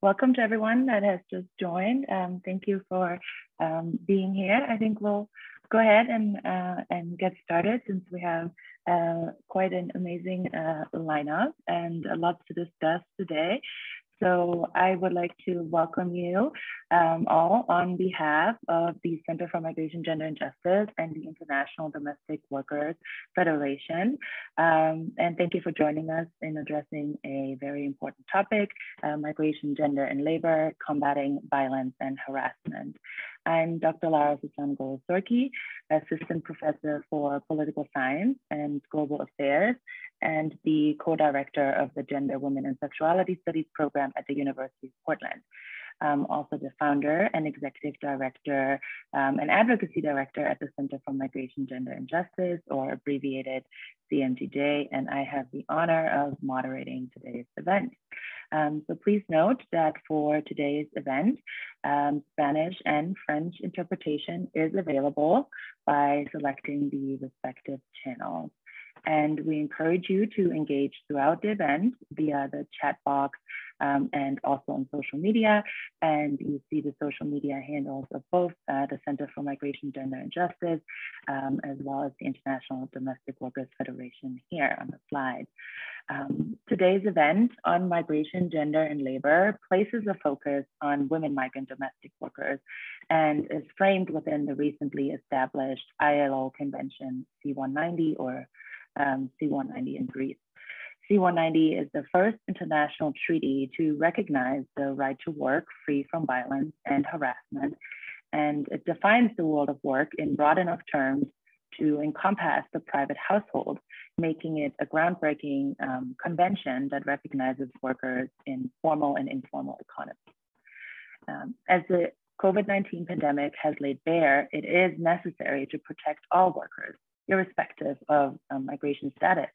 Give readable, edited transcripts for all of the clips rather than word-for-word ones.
welcome to everyone that has just joined. Thank you for being here. I think we'll go ahead and get started since we have quite an amazing lineup and lots to discuss today. So I would like to welcome you all on behalf of the Center for Migration, Gender and Justice and the International Domestic Workers Federation. And thank you for joining us in addressing a very important topic, migration, gender and labor, combating violence and harassment. I'm Dr. Lara Susango-Sorki, Assistant Professor for Political Science and Global Affairs, and the co-director of the Gender, Women, and Sexuality Studies program at the University of Portland. Also the founder and executive director and advocacy director at the Center for Migration, Gender and Justice, or abbreviated CMGJ, and I have the honor of moderating today's event. So please note that for today's event, Spanish and French interpretation is available by selecting the respective channels. And we encourage you to engage throughout the event via the chat box and also on social media. And you see the social media handles of both the Center for Migration, Gender and Justice, as well as the International Domestic Workers Federation here on the slide. Today's event on migration, gender and labor places a focus on women migrant domestic workers and is framed within the recently established ILO Convention C190 or C190 in Greece. C190 is the first international treaty to recognize the right to work free from violence and harassment, and it defines the world of work in broad enough terms to encompass the private household, making it a groundbreaking convention that recognizes workers in formal and informal economies. As the COVID-19 pandemic has laid bare, it is necessary to protect all workers, irrespective of migration status.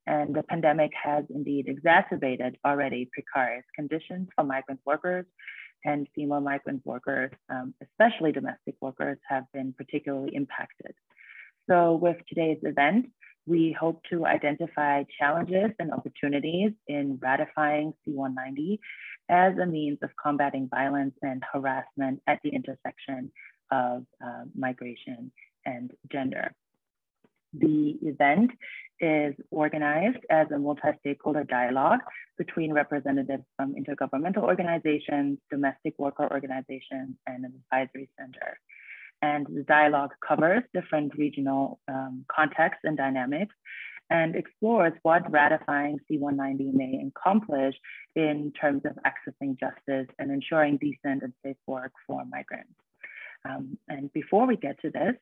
And the pandemic has indeed exacerbated already precarious conditions for migrant workers, and female migrant workers, especially domestic workers, have been particularly impacted. So with today's event, we hope to identify challenges and opportunities in ratifying C190 as a means of combating violence and harassment at the intersection of migration and gender. The event is organized as a multi-stakeholder dialogue between representatives from intergovernmental organizations, domestic worker organizations, and an advisory center. And the dialogue covers different regional contexts and dynamics and explores what ratifying C190 may accomplish in terms of accessing justice and ensuring decent and safe work for migrants. And before we get to this,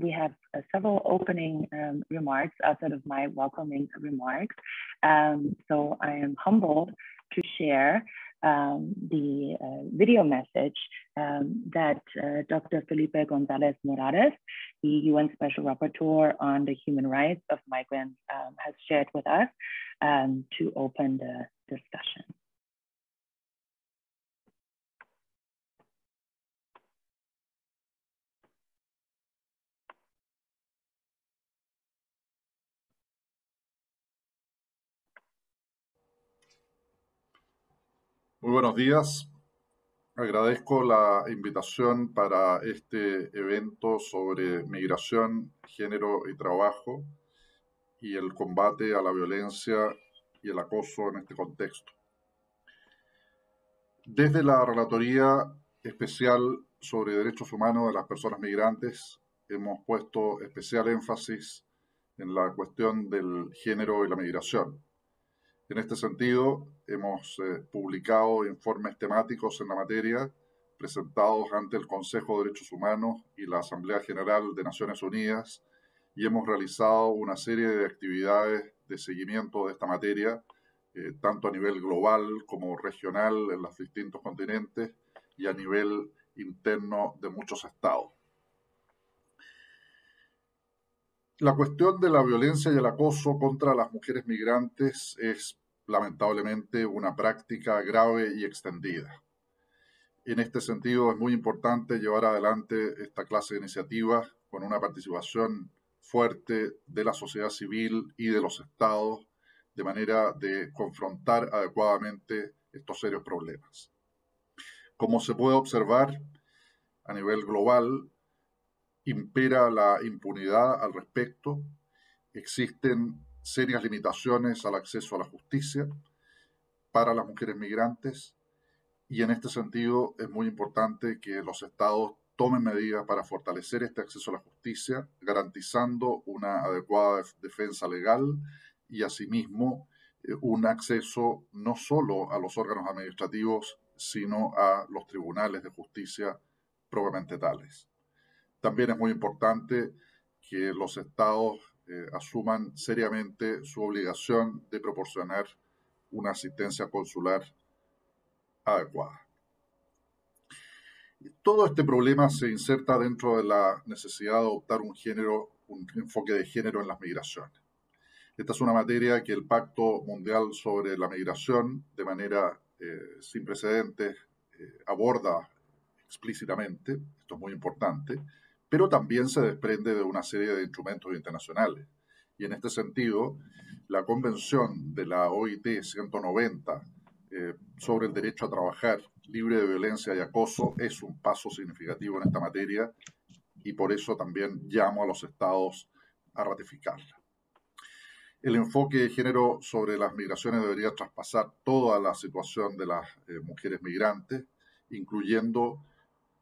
we have several opening remarks outside of my welcoming remarks. So I am humbled to share the video message that Dr. Felipe Gonzalez Morales, the UN Special Rapporteur on the Human Rights of Migrants, has shared with us to open the discussion. Muy buenos días. Agradezco la invitación para este evento sobre migración, género y trabajo y el combate a la violencia y el acoso en este contexto. Desde la Relatoría Especial sobre Derechos Humanos de las Personas Migrantes hemos puesto especial énfasis en la cuestión del género y la migración. En este sentido, hemos publicado informes temáticos en la materia, presentados ante el Consejo de Derechos Humanos y la Asamblea General de Naciones Unidas, y hemos realizado una serie de actividades de seguimiento de esta materia, tanto a nivel global como regional en los distintos continentes y a nivel interno de muchos estados. La cuestión de la violencia y el acoso contra las mujeres migrantes es lamentablemente una práctica grave y extendida. En este sentido es muy importante llevar adelante esta clase de iniciativas con una participación fuerte de la sociedad civil y de los estados, de manera de confrontar adecuadamente estos serios problemas. Como se puede observar a nivel global, impera la impunidad al respecto, existen serias limitaciones al acceso a la justicia para las mujeres migrantes y en este sentido es muy importante que los estados tomen medidas para fortalecer este acceso a la justicia, garantizando una adecuada defensa legal y asimismo un acceso no solo a los órganos administrativos, sino a los tribunales de justicia propiamente tales. También es muy importante que los estados asuman seriamente su obligación de proporcionar una asistencia consular adecuada. Todo este problema se inserta dentro de la necesidad de adoptar un enfoque de género en las migraciones. Esta es una materia que el Pacto Mundial sobre la Migración, de manera sin precedentes, aborda explícitamente. Esto es muy importante, pero también se desprende de una serie de instrumentos internacionales. Y en este sentido, la Convención de la OIT 190 sobre el derecho a trabajar libre de violencia y acoso es un paso significativo en esta materia y por eso también llamo a los estados a ratificarla. El enfoque de género sobre las migraciones debería traspasar toda la situación de las mujeres migrantes, incluyendo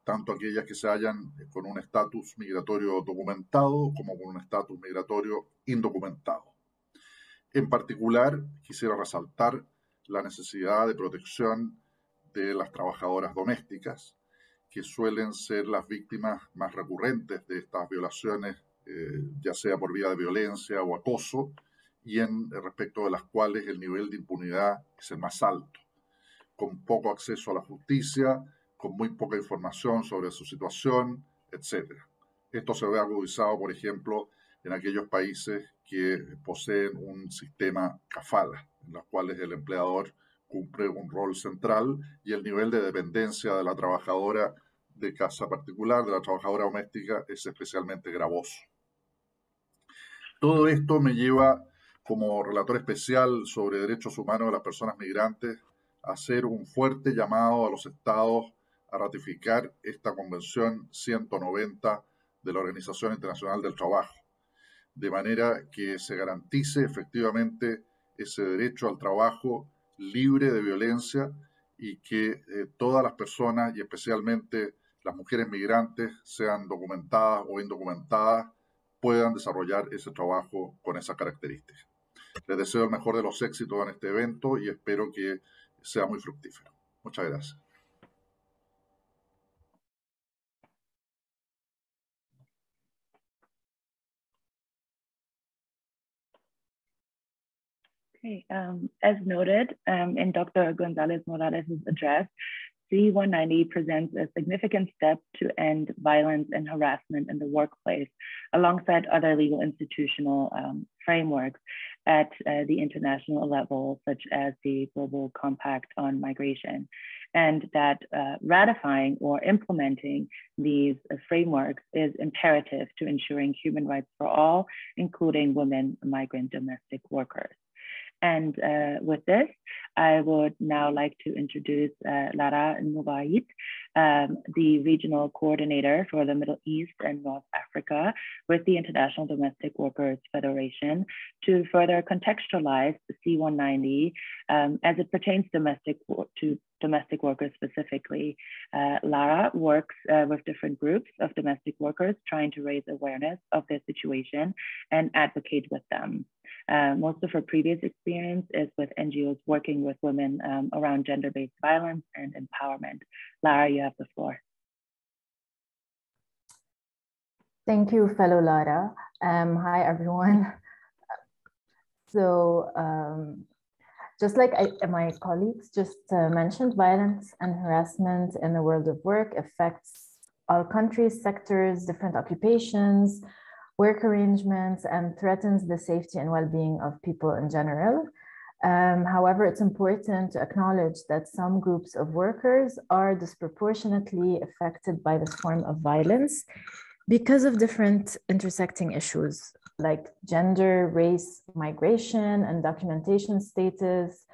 tanto aquellas que se hallan con un estatus migratorio documentado como con un estatus migratorio indocumentado. En particular, quisiera resaltar la necesidad de protección de las trabajadoras domésticas, que suelen ser las víctimas más recurrentes de estas violaciones, ya sea por vía de violencia o acoso, y respecto de las cuales el nivel de impunidad es el más alto, con poco acceso a la justicia, con muy poca información sobre su situación, etc. Esto se ve agudizado, por ejemplo, en aquellos países que poseen un sistema kafala, en los cuales el empleador cumple un rol central y el nivel de dependencia de la trabajadora de casa particular, de la trabajadora doméstica, es especialmente gravoso. Todo esto me lleva, como relator especial sobre derechos humanos de las personas migrantes, a hacer un fuerte llamado a los estados a ratificar esta Convención 190 de la Organización Internacional del Trabajo, de manera que se garantice efectivamente ese derecho al trabajo libre de violencia y que todas las personas, y especialmente las mujeres migrantes, sean documentadas o indocumentadas, puedan desarrollar ese trabajo con esas características. Les deseo el mejor de los éxitos en este evento y espero que sea muy fructífero. Muchas gracias. Okay, as noted in Dr. Gonzalez Morales' address, C190 presents a significant step to end violence and harassment in the workplace, alongside other legal institutional frameworks at the international level, such as the Global Compact on Migration, and that ratifying or implementing these frameworks is imperative to ensuring human rights for all, including women, migrant domestic workers. And with this, I would now like to introduce Lara Nubayit, the regional coordinator for the Middle East and North Africa with the International Domestic Workers Federation, to further contextualize the C190 as it pertains to domestic workers specifically. Lara works with different groups of domestic workers trying to raise awareness of their situation and advocate with them. Most of her previous experience is with NGOs working with women around gender-based violence and empowerment. Lara, you have the floor. Thank you, fellow Lara. Hi, everyone. So, just like my colleagues just mentioned, violence and harassment in the world of work affects all countries, sectors, different occupations, work arrangements, and threatens the safety and well-being of people in general. However, it's important to acknowledge that some groups of workers are disproportionately affected by this form of violence because of different intersecting issues like gender, race, migration, and documentation status,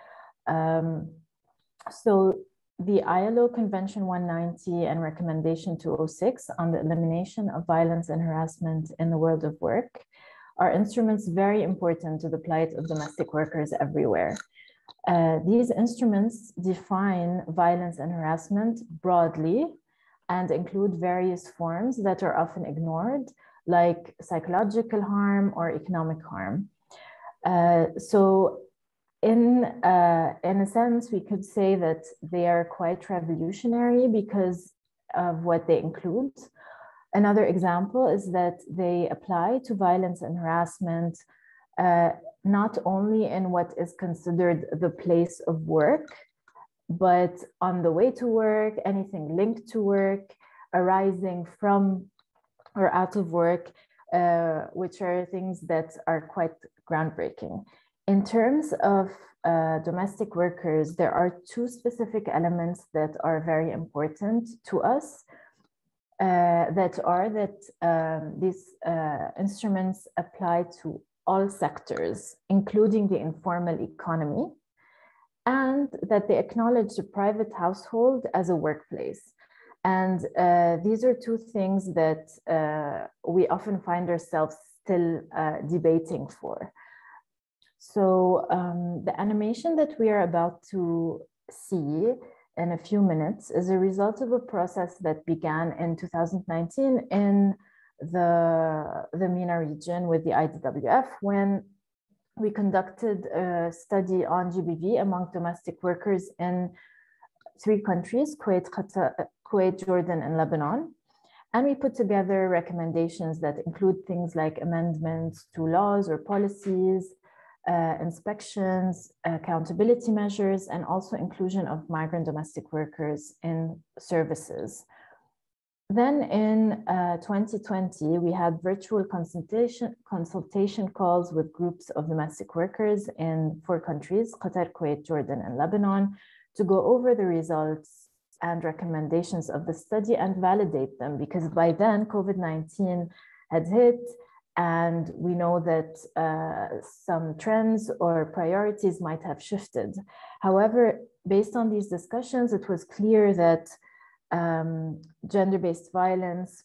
So the ILO Convention 190 and Recommendation 206 on the elimination of violence and harassment in the world of work are instruments very important to the plight of domestic workers everywhere. These instruments define violence and harassment broadly and include various forms that are often ignored, like psychological harm or economic harm. So in a sense, we could say that they are quite revolutionary because of what they include. Another example is that they apply to violence and harassment not only in what is considered the place of work, but on the way to work, anything linked to work, arising from or out of work, which are things that are quite groundbreaking. In terms of domestic workers, there are two specific elements that are very important to us. These instruments apply to all sectors, including the informal economy, and that they acknowledge the private household as a workplace. And these are two things that we often find ourselves still debating for. So the animation that we are about to see in a few minutes is a result of a process that began in 2019 in the MENA region with the IDWF, when we conducted a study on GBV among domestic workers in 3 countries, Kuwait, Qatar, Kuwait, Jordan, and Lebanon. And we put together recommendations that include things like amendments to laws or policies, inspections, accountability measures, and also inclusion of migrant domestic workers in services. Then in 2020, we had virtual consultation calls with groups of domestic workers in 4 countries, Qatar, Kuwait, Jordan, and Lebanon, to go over the results and recommendations of the study and validate them, because by then COVID-19 had hit, and we know that some trends or priorities might have shifted. However, based on these discussions, it was clear that gender-based violence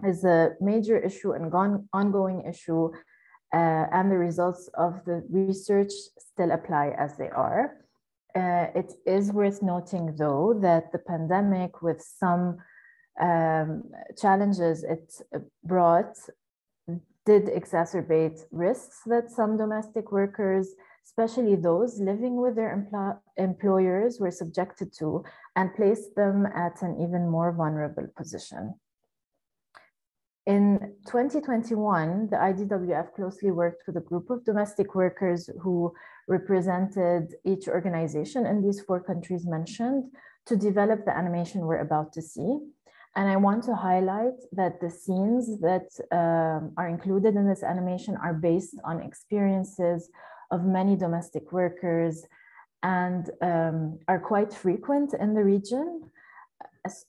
is a major issue and ongoing issue, and the results of the research still apply as they are. It is worth noting, though, that the pandemic, with some challenges it brought, did exacerbate risks that some domestic workers, especially those living with their employers, were subjected to, and placed them at an even more vulnerable position. In 2021, the IDWF closely worked with a group of domestic workers who represented each organization in these 4 countries mentioned to develop the animation we're about to see. And I want to highlight that the scenes that are included in this animation are based on experiences of many domestic workers and are quite frequent in the region.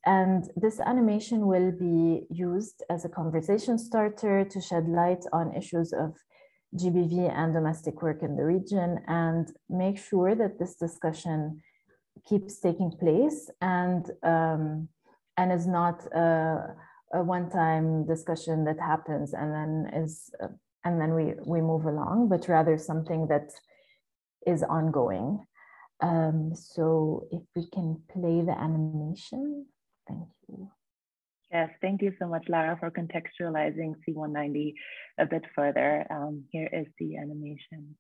And this animation will be used as a conversation starter to shed light on issues of GBV and domestic work in the region, and make sure that this discussion keeps taking place and is not a one-time discussion that happens and then we move along, but rather something that is ongoing. So if we can play the animation, thank you. Yes, thank you so much, Lara, for contextualizing C190 a bit further. Here is the animation.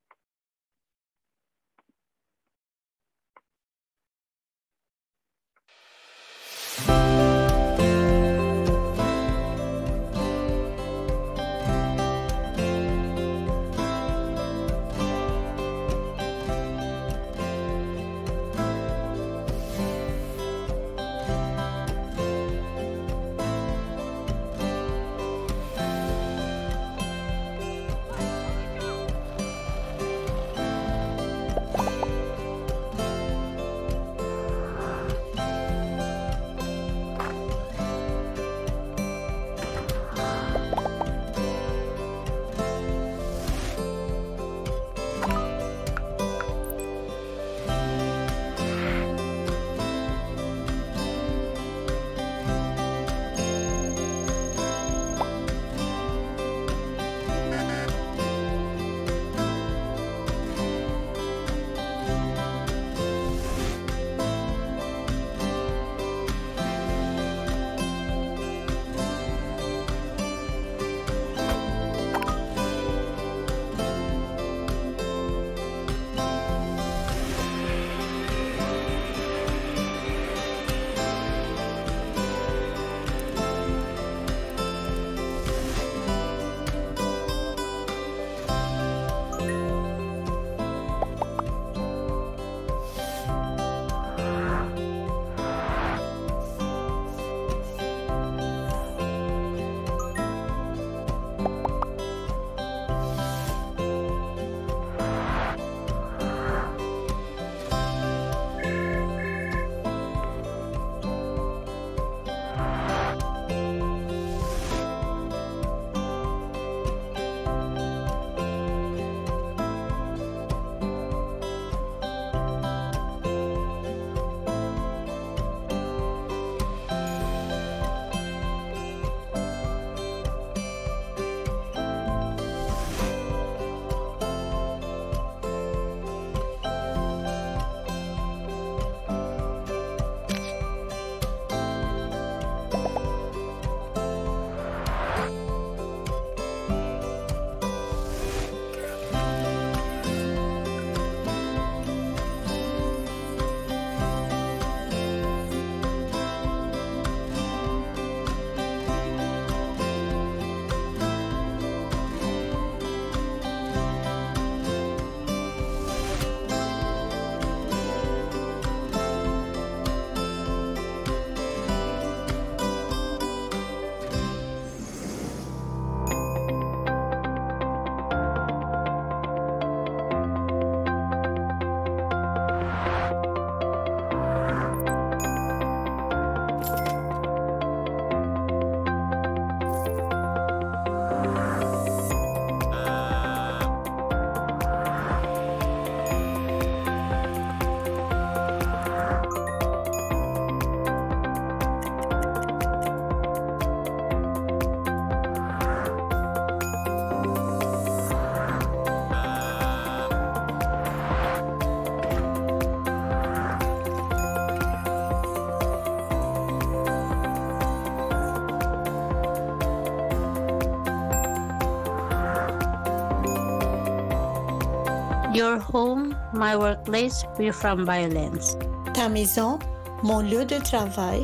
Your home, my workplace, free from violence. Ta maison, mon lieu de travail,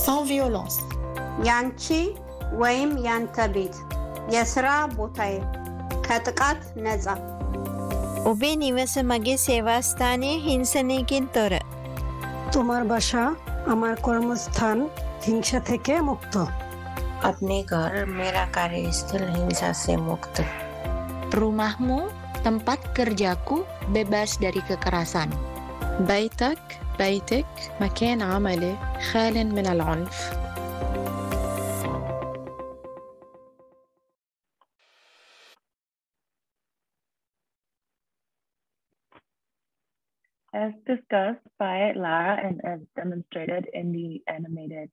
sans violence. ያንቺ ወይም ያንተ ቤት የሥራ ቦታዬ ከጥቃት ነፃ Obe niwasa mage sevastane hinsanikin tora. তোমার বাসা আমার কর্মস্থান হিংসা থেকে মুক্ত अपने घर मेरा कार्यस्थल हिंसा से मुक्त. Rumahmu, tempat kerjaku, bebas dari kekerasan. بيتك مكان عملي خال من العنف. As discussed by Lara and as demonstrated in the animated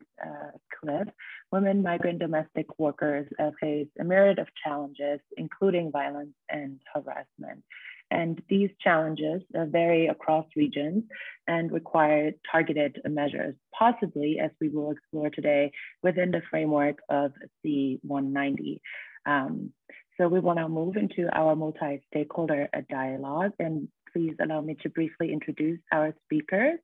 clip, women migrant domestic workers face a myriad of challenges, including violence and harassment. And these challenges vary across regions and require targeted measures, possibly, as we will explore today, within the framework of C190. So we want to move into our multi-stakeholder dialogue, and please allow me to briefly introduce our speakers.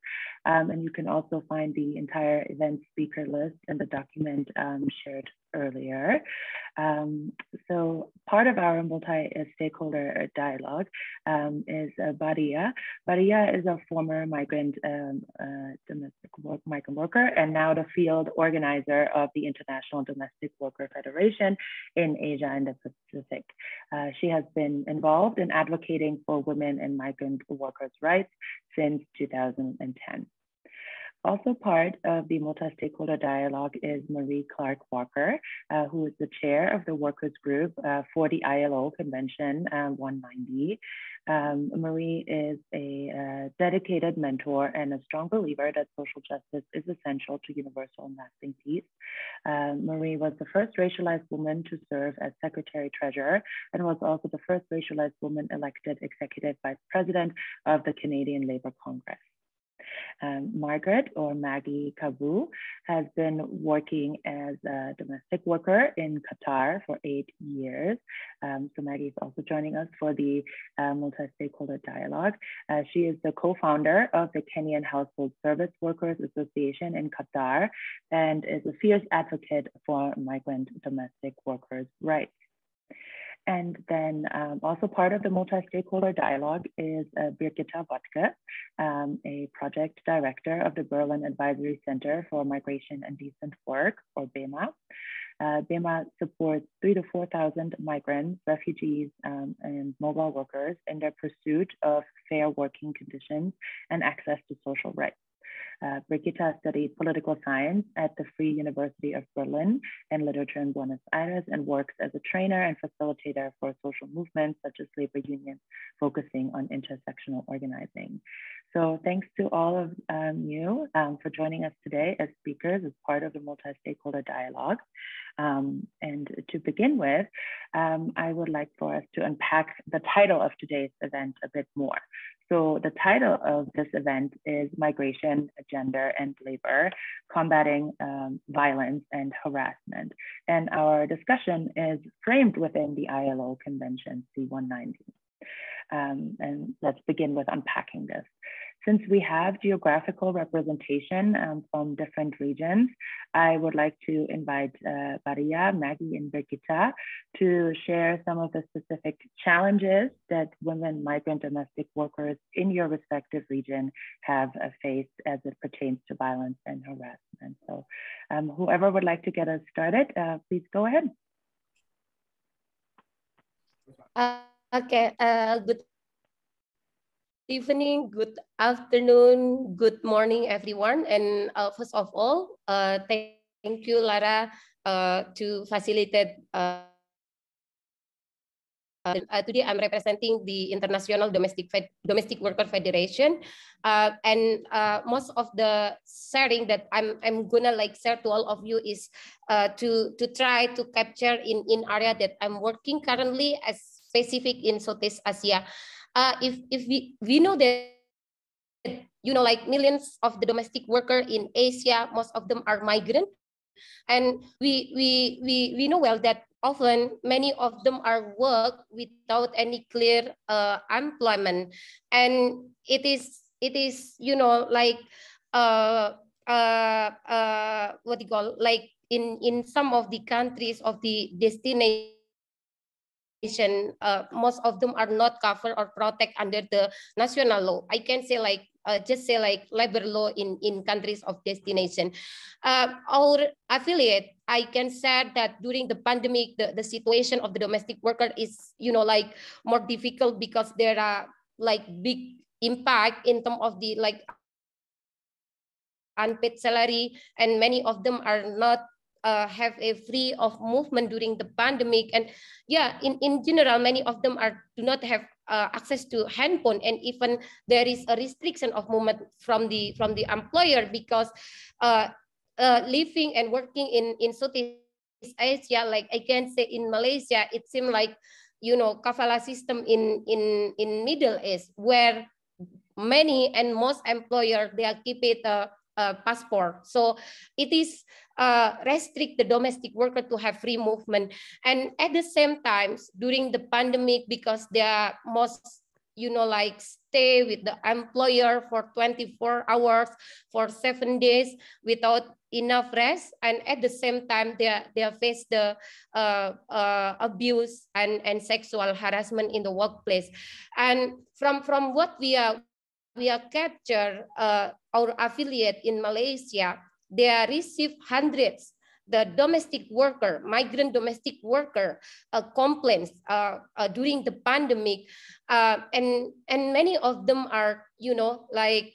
And you can also find the entire event speaker list in the document shared earlier. So part of our multi-stakeholder dialogue is Baria. Baria is a former migrant migrant worker and now the field organizer of the International Domestic Worker Federation in Asia and the Pacific. She has been involved in advocating for women and migrant workers' rights since 2010. Also part of the multi-stakeholder dialogue is Marie Clark Walker, who is the chair of the workers group for the ILO Convention 190. Marie is a dedicated mentor and a strong believer that social justice is essential to universal and lasting peace. Marie was the first racialized woman to serve as secretary-treasurer and was also the first racialized woman elected executive vice president of the Canadian Labour Congress. Margaret, or Maggie Kabu, has been working as a domestic worker in Qatar for 8 years. So Maggie is also joining us for the multi-stakeholder dialogue. She is the co-founder of the Kenyan Household Service Workers Association in Qatar and is a fierce advocate for migrant domestic workers' rights. And then also part of the multi-stakeholder dialogue is Birgitta Vodke, a project director of the Berlin Advisory Center for Migration and Decent Work, or BEMA. BEMA supports 3,000 to 4,000 migrants, refugees, and mobile workers in their pursuit of fair working conditions and access to social rights. Brigitta studied political science at the Free University of Berlin and literature in Buenos Aires and works as a trainer and facilitator for social movements such as labor unions, focusing on intersectional organizing. So thanks to all of you for joining us today as speakers as part of the multi-stakeholder dialogue. And to begin with, I would like for us to unpack the title of today's event a bit more. So the title of this event is Migration, Gender, and Labor, Combating Violence and Harassment. And our discussion is framed within the ILO Convention C190. And let's begin with unpacking this. Since we have geographical representation from different regions, I would like to invite Baria, Maggie, and Brigitta to share some of the specific challenges that women migrant domestic workers in your respective region have faced as it pertains to violence and harassment. So whoever would like to get us started, please go ahead. Okay, good evening, good afternoon, good morning, everyone. And first of all, thank you, Lara, to facilitate. Today, I'm representing the International Domestic Worker Federation, and most of the sharing that I'm gonna share to all of you is to try to capture in area that I'm working currently as specific in Southeast Asia. If we know that, millions of the domestic worker in Asia, most of them are migrant, and we know well that often many of them are work without any clear employment, and it is like what do you call, like in some of the countries of the destination, most of them are not covered or protect under the national law. I can say like just say like labor law in countries of destination. Our affiliate, I can say that during the pandemic, the situation of the domestic worker is like more difficult because there are like big impact in terms of the like unpaid salary, and many of them are not have a free of movement during the pandemic. And yeah, in general, many of them do not have access to handphone, and even there is a restriction of movement from the employer, because living and working in Southeast Asia, like I can say in Malaysia, it seems like kafala system in Middle East, where many and most employer, they are keep it passport. So it is restrict the domestic worker to have free movement. And at the same time, during the pandemic, because they are most like stay with the employer for 24 hours for 7 days without enough rest, and at the same time they face the abuse and sexual harassment in the workplace. And from what we are captured, our affiliate in Malaysia, they receive hundreds the domestic worker, migrant domestic worker complaints during the pandemic, and many of them are like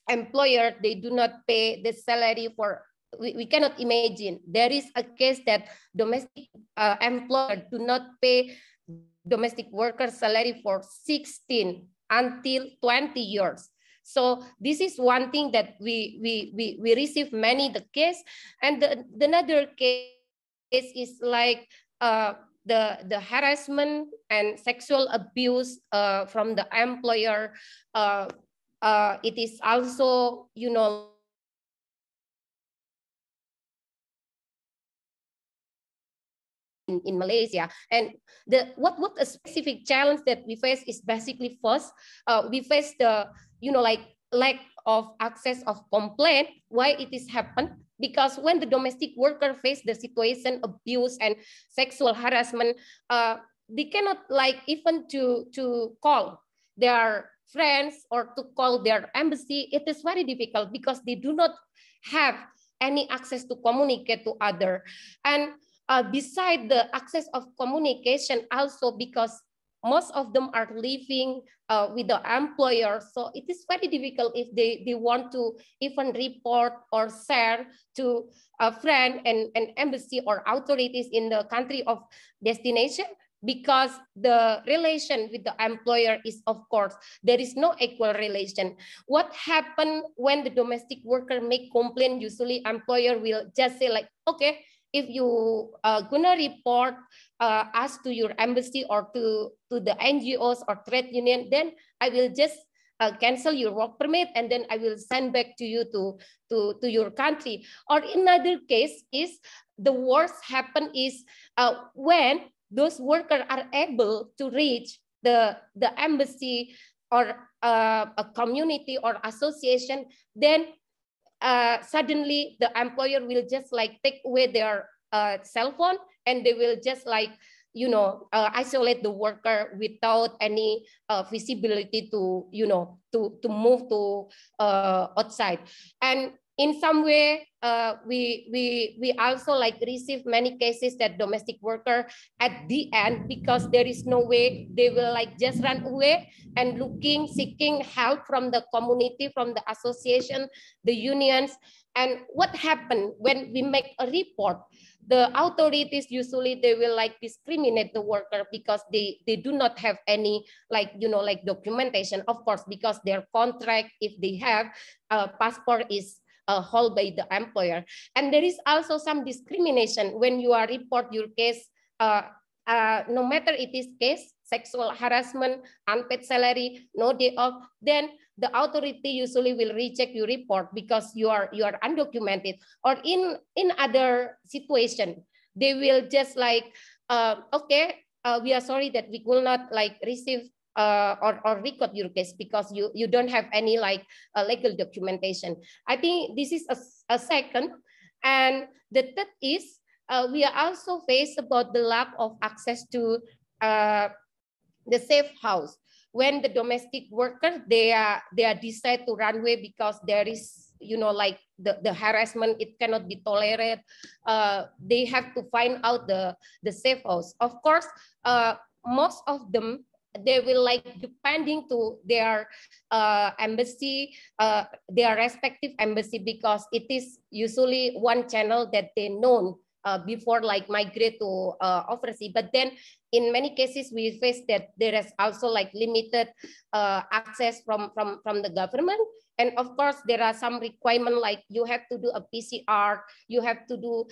employer, they do not pay the salary for. We cannot imagine. There is a case that domestic employer do not pay domestic worker salary for 16 until 20 years. So this is one thing that we receive many the case. And the another case is like the harassment and sexual abuse from the employer. It is also in Malaysia. And what a specific challenge that we face is basically first, we face the like lack of access of complaint. Why it is happened? Because when the domestic worker face the situation abuse and sexual harassment, they cannot like even to call their friends or to call their embassy. It is very difficult because they do not have any access to communicate to other. And beside the access of communication, also because most of them are living with the employer, so it is very difficult if they want to even report or share to a friend and embassy or authorities in the country of destination, because the relation with the employer is, of course, there is no equal relation. What happened when the domestic worker make complaint? Usually employer will just say like, okay, if you gonna report us to your embassy or to the NGOs or trade union, then I will just cancel your work permit, and then I will send back to you to your country. Or another case is the worst happen is when those workers are able to reach the embassy or a community or association, then suddenly the employer will just like take away their cell phone, and they will just like isolate the worker without any visibility to to move to outside. And in some way, we also like receive many cases that domestic worker at the end, because there is no way, they will like just run away and seeking help from the community, from the association, the unions. And what happened when we make a report? The authorities usually they will like discriminate the worker because they do not have any like like documentation, of course, because their contract, if they have a passport, is held by the employer. And there is also some discrimination when you are report your case, no matter it is case sexual harassment, unpaid salary, no day off, then the authority usually will reject your report because you are undocumented. Or in other situation, they will just like, okay, we are sorry that we will not like receive or record your case because you don't have any like legal documentation. I think this is a second. And the third is we are also faced about the lack of access to the safe house. When the domestic workers, they are decide to run away because there is, you know, like the harassment, it cannot be tolerated. They have to find out the safe house. Of course, most of them, they will like depending to their embassy, their respective embassy, because it is usually one channel that they know before like migrate to overseas. But then in many cases we face that there is also like limited access from the government. And of course there are some requirements like you have to do a PCR, you have to do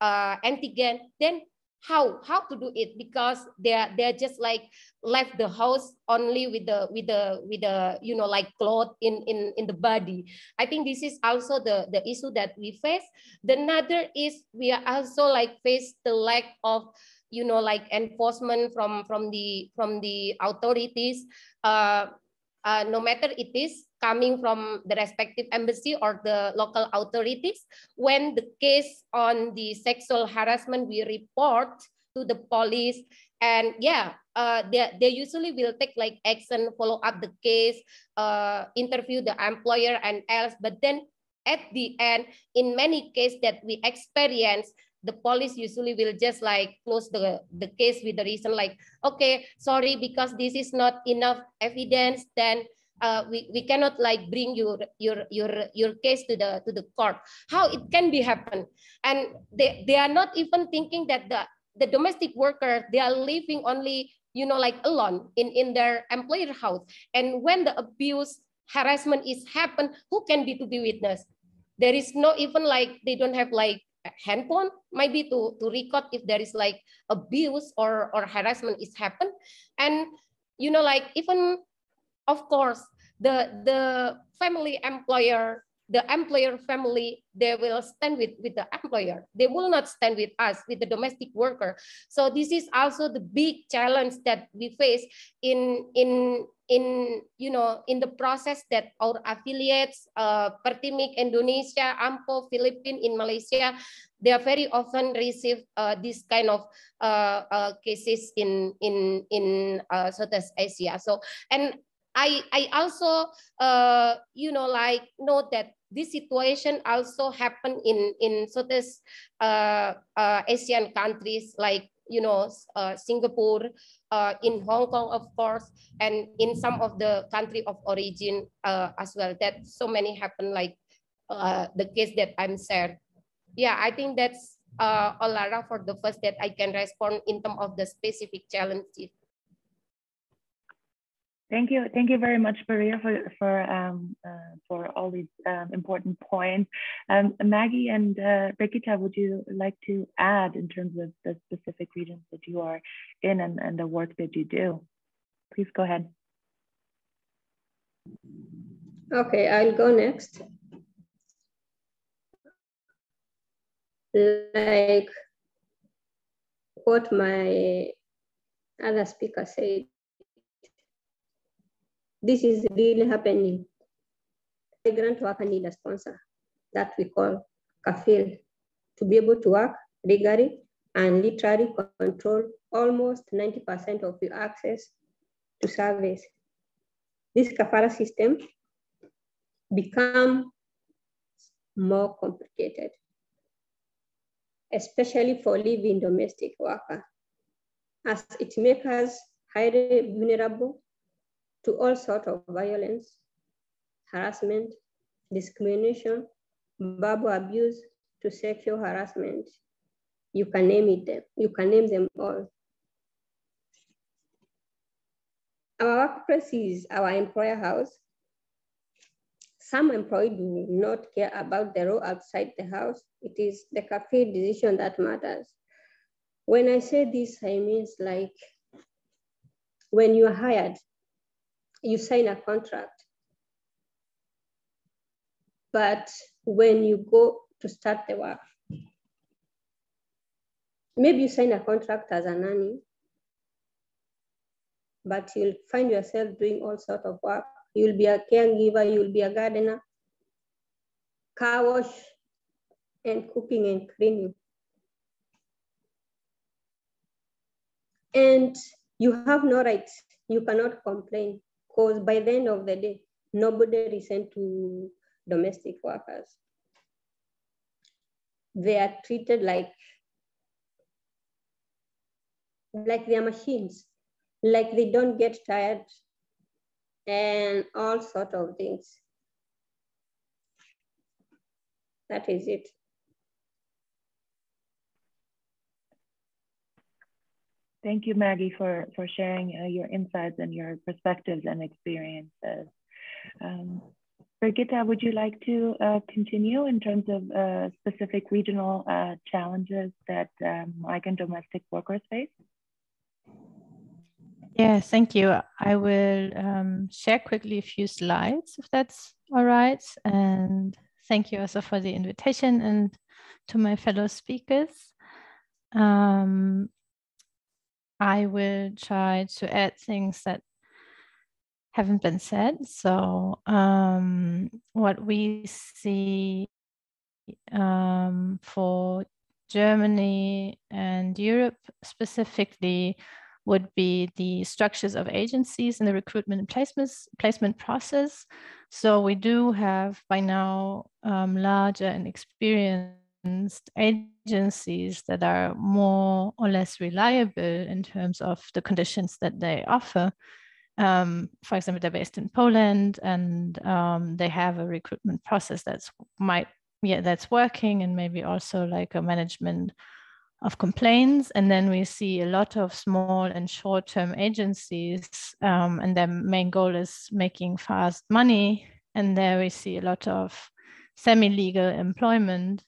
antigen. Then how to do it, because they're just like left the house only with the you know, like cloth in the body. I think this is also the issue that we face. The another is we are also like face the lack of, you know, like enforcement from the authorities, no matter it is coming from the respective embassy or the local authorities. When the case on the sexual harassment, we report to the police, and yeah, they usually will take like action, follow up the case, interview the employer and else. But then at the end, in many cases that we experience, the police usually will just like close the case with the reason like, okay, sorry, because this is not enough evidence, then we cannot like bring your case to the court. How it can be happen? And they are not even thinking that the domestic worker, they are living only, you know, like alone in their employer house. And when the abuse, harassment is happen, who can be to be witness? There is no even like, they don't have like a handphone maybe to record if there is like abuse or harassment is happen. And you know, like even of course the family employer, the employer family, they will stand with the employer. They will not stand with us, with the domestic worker. So this is also the big challenge that we face in you know, in the process that our affiliates, Pertimik Indonesia, AMPO, Philippines, in Malaysia, they are very often receive this kind of cases in Southeast Asia. So, and I also you know, like note that this situation also happened in Southeast Asian countries like, you know, Singapore, in Hong Kong, of course, and in some of the country of origin as well. That so many happen, like the case that I'm shared. Yeah, I think that's all, Lara, for the first that I can respond in terms of the specific challenges. Thank you very much, Maria, for all these important points. Maggie and Rikita, would you like to add in terms of the specific regions that you are in and the work that you do? Please go ahead. Okay, I'll go next. Like what my other speaker said, this is really happening. Migrant worker need a sponsor that we call kafil to be able to work legally and literally control almost 90% of your access to service. This kafala system become more complicated, especially for living domestic worker, as it makes us highly vulnerable to all sorts of violence, harassment, discrimination, verbal abuse, to sexual harassment. You can name them all. Our workplace is our employer house. Some employees do not care about the role outside the house. It is the cafe decision that matters. When I say this, I mean like when you are hired, you sign a contract. But when you go to start the work, maybe you sign a contract as a nanny, but you'll find yourself doing all sorts of work. You'll be a caregiver, you'll be a gardener, car wash, and cooking and cleaning. And you have no rights. You cannot complain, because by the end of the day, nobody is sent to domestic workers. They are treated like they are machines, like they don't get tired, and all sorts of things. That is it. Thank you, Maggie, for sharing your insights and your perspectives and experiences. Brigitte, would you like to continue in terms of specific regional challenges that migrant domestic workers face? Yeah, thank you. I will share quickly a few slides, if that's all right. And thank you also for the invitation and to my fellow speakers. I will try to add things that haven't been said. So what we see for Germany and Europe specifically would be the structures of agencies in the recruitment and placement process. So we do have by now larger and experienced agencies that are more or less reliable in terms of the conditions that they offer. For example, they're based in Poland, and they have a recruitment process that's working, and maybe also like a management of complaints. And then we see a lot of small and short-term agencies, and their main goal is making fast money. And there we see a lot of semi-legal employment,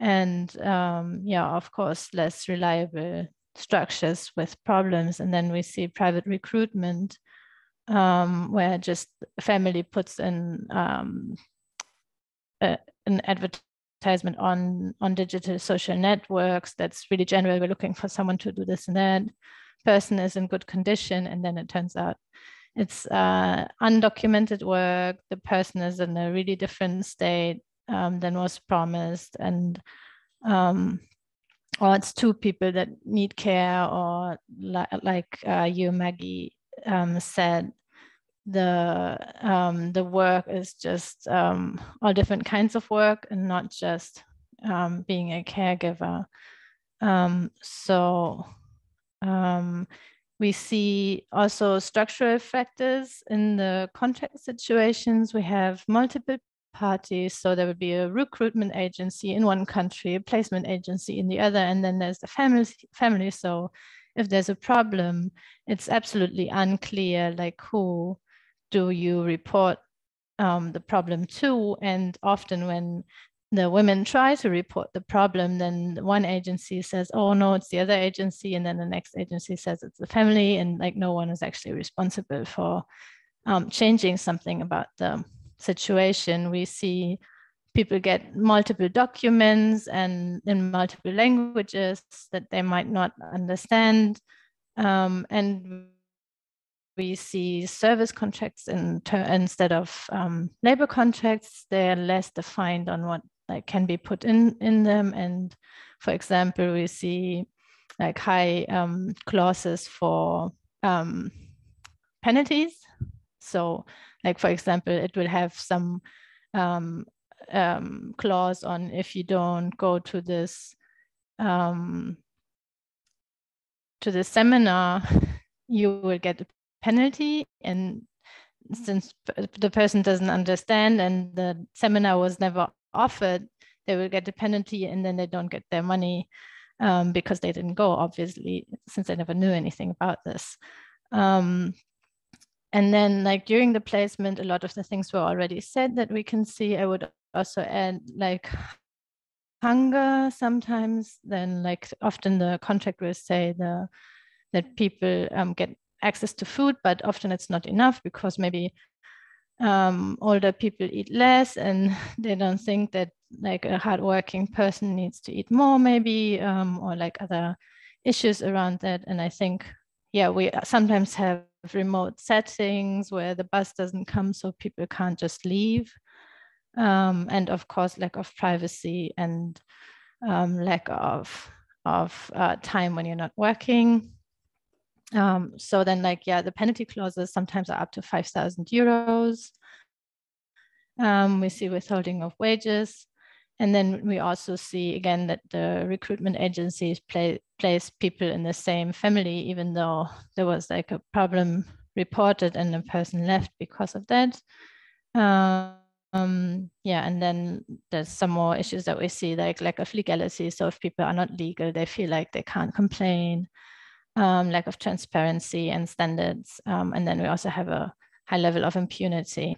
and of course, less reliable structures with problems. And then we see private recruitment, where just family puts in an advertisement on digital social networks that's really general. We're looking for someone to do this and that. Person is in good condition, and then it turns out it's undocumented work. The person is in a really different state than was promised, and or it's two people that need care, or like you, Maggie, said, the work is just all different kinds of work and not just being a caregiver. We see also structural factors in the contract situations. We have multiple parties, so there would be a recruitment agency in one country, a placement agency in the other, and then there's the family. So if there's a problem, it's absolutely unclear, like, who do you report the problem to? And often when the women try to report the problem, then one agency says, oh no, it's the other agency, and then the next agency says it's the family, and like no one is actually responsible for changing something about the situation. We see people get multiple documents and in multiple languages that they might not understand, and we see service contracts instead of labor contracts. They're less defined on what can be put in them. And for example, we see like high clauses for penalties. So like, for example, it will have some clause on if you don't go to this seminar, you will get a penalty. And since the person doesn't understand and the seminar was never offered, they will get a penalty, and then they don't get their money because they didn't go, obviously, since they never knew anything about this. And then like during the placement, a lot of the things were already said that we can see. I would also add like hunger sometimes. Then like often the contract will say that people get access to food, but often it's not enough because maybe older people eat less, and they don't think that like a hardworking person needs to eat more maybe, or like other issues around that. And I think, yeah, we sometimes have remote settings where the bus doesn't come, so people can't just leave. And of course, lack of privacy and lack of time when you're not working. So then, like, yeah, the penalty clauses sometimes are up to 5,000 euros. We see withholding of wages. And then we also see, again, that the recruitment agencies place people in the same family, even though there was like a problem reported and the person left because of that. Yeah, and then there's some more issues that we see, like lack of legality. So if people are not legal, they feel like they can't complain. Lack of transparency and standards. And then we also have a high level of impunity.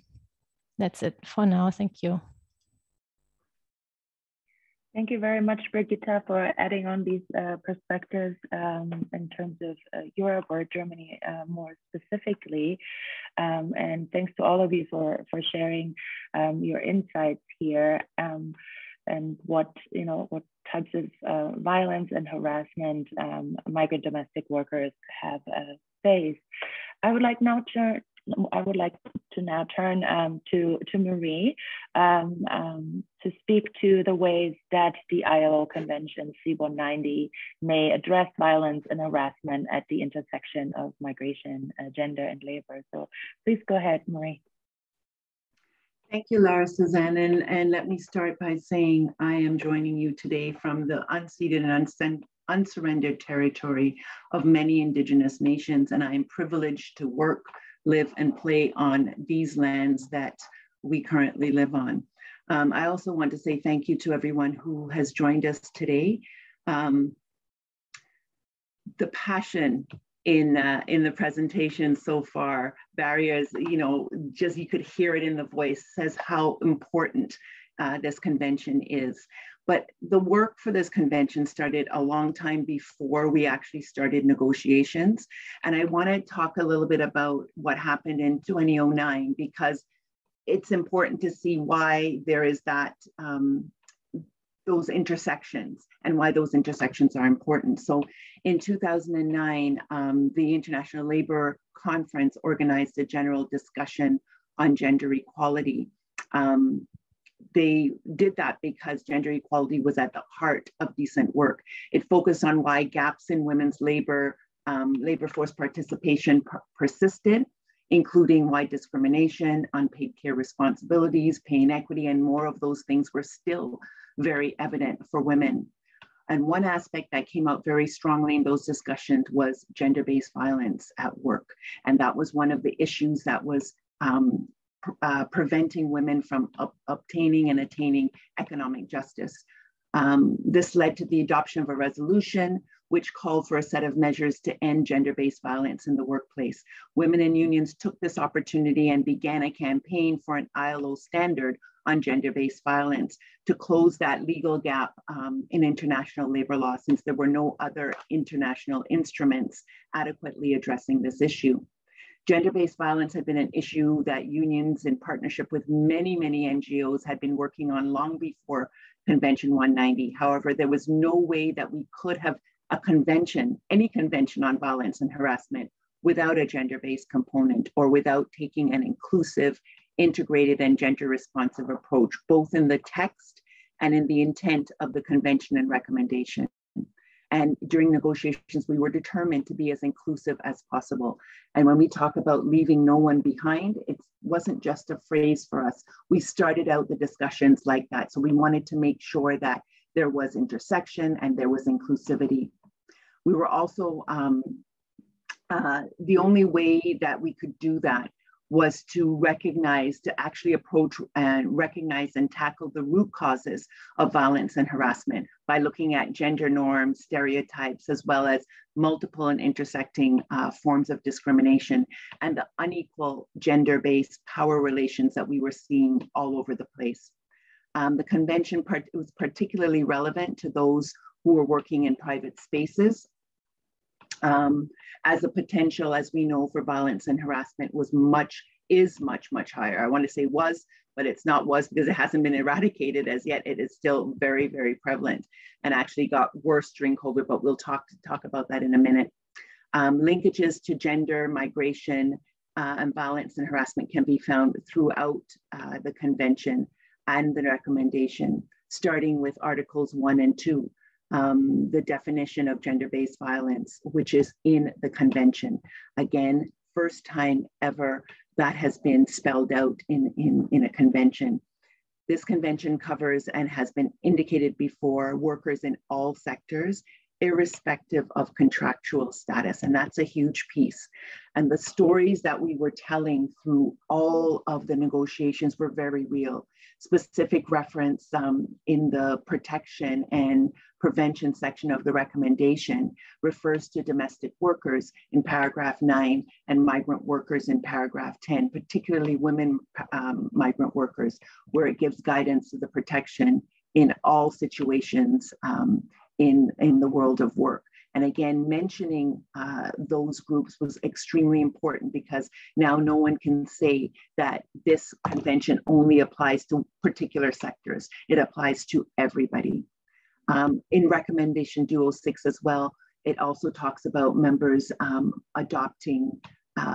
That's it for now. Thank you. Thank you very much, Brigitte, for adding on these perspectives in terms of Europe or Germany more specifically. And thanks to all of you for sharing your insights here and what types of violence and harassment migrant domestic workers have faced. I would like to now turn to Marie to speak to the ways that the ILO Convention C190 may address violence and harassment at the intersection of migration, gender, and labor. So please go ahead, Marie. Thank you, Lara Suzanne. And let me start by saying I am joining you today from the unceded and unsurrendered territory of many Indigenous nations, and I am privileged to work, live, and play on these lands that we currently live on. I also want to say thank you to everyone who has joined us today. The passion in the presentation so far, barriers, just you could hear it in the voice, says how important this convention is. But the work for this convention started a long time before we actually started negotiations. And I want to talk a little bit about what happened in 2009, because it's important to see why there is that, those intersections and why those intersections are important. So in 2009, the International Labor Conference organized a general discussion on gender equality. They did that because gender equality was at the heart of decent work. It focused on why gaps in women's labor force participation persisted, including why discrimination, unpaid care responsibilities, pay inequity, and more of those things were still very evident for women. And one aspect that came out very strongly in those discussions was gender-based violence at work. And that was one of the issues that was preventing women from obtaining and attaining economic justice. This led to the adoption of a resolution which called for a set of measures to end gender-based violence in the workplace. Women in unions took this opportunity and began a campaign for an ILO standard on gender-based violence to close that legal gap in international labor law, since there were no other international instruments adequately addressing this issue. Gender-based violence had been an issue that unions, in partnership with many, many NGOs, had been working on long before Convention 190. However, there was no way that we could have a convention, any convention on violence and harassment, without a gender-based component or without taking an inclusive, integrated, and gender-responsive approach, both in the text and in the intent of the convention and recommendation. And during negotiations, we were determined to be as inclusive as possible. And when we talk about leaving no one behind, it wasn't just a phrase for us. We started out the discussions like that. So we wanted to make sure that there was intersection and there was inclusivity. We were also, the only way that we could do that was to actually approach and recognize and tackle the root causes of violence and harassment by looking at gender norms, stereotypes, as well as multiple and intersecting forms of discrimination and the unequal gender-based power relations that we were seeing all over the place. The convention was particularly relevant to those who were working in private spaces, as the potential, as we know, for violence and harassment was much is much, much higher. I want to say was, but it's not was because it hasn't been eradicated as yet. It is still very, very prevalent and actually got worse during COVID, but we'll talk about that in a minute. Linkages to gender, migration, and violence and harassment can be found throughout the convention and the recommendation, starting with Articles 1 and 2, the definition of gender-based violence, which is in the convention. Again, first time ever that has been spelled out in a convention. This convention covers and has been indicated before workers in all sectors, irrespective of contractual status. And that's a huge piece. And the stories that we were telling through all of the negotiations were very real. Specific reference in the protection and prevention section of the recommendation refers to domestic workers in paragraph 9 and migrant workers in paragraph 10, particularly women migrant workers, where it gives guidance to the protection in all situations in the world of work. And again, mentioning those groups was extremely important because now no one can say that this convention only applies to particular sectors. It applies to everybody. In recommendation 206 as well, it also talks about members adopting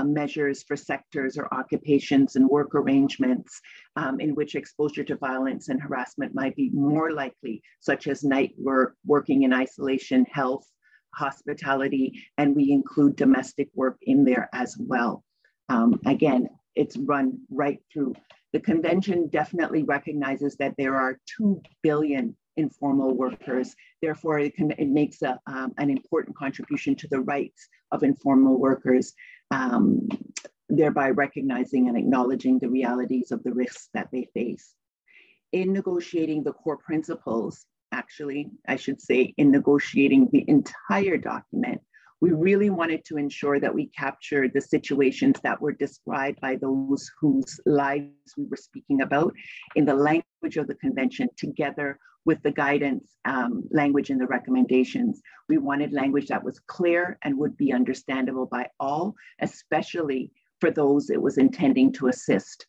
measures for sectors or occupations and work arrangements in which exposure to violence and harassment might be more likely, such as night work, working in isolation, health, hospitality, and we include domestic work in there as well. Again, it's run right through. The convention definitely recognizes that there are 2 billion informal workers. Therefore, it makes an important contribution to the rights of informal workers, thereby recognizing and acknowledging the realities of the risks that they face. In negotiating the core principles, actually, I should say, in negotiating the entire document, we really wanted to ensure that we captured the situations that were described by those whose lives we were speaking about in the language of the convention, together with the guidance language in the recommendations. We wanted language that was clear and would be understandable by all, especially for those it was intending to assist.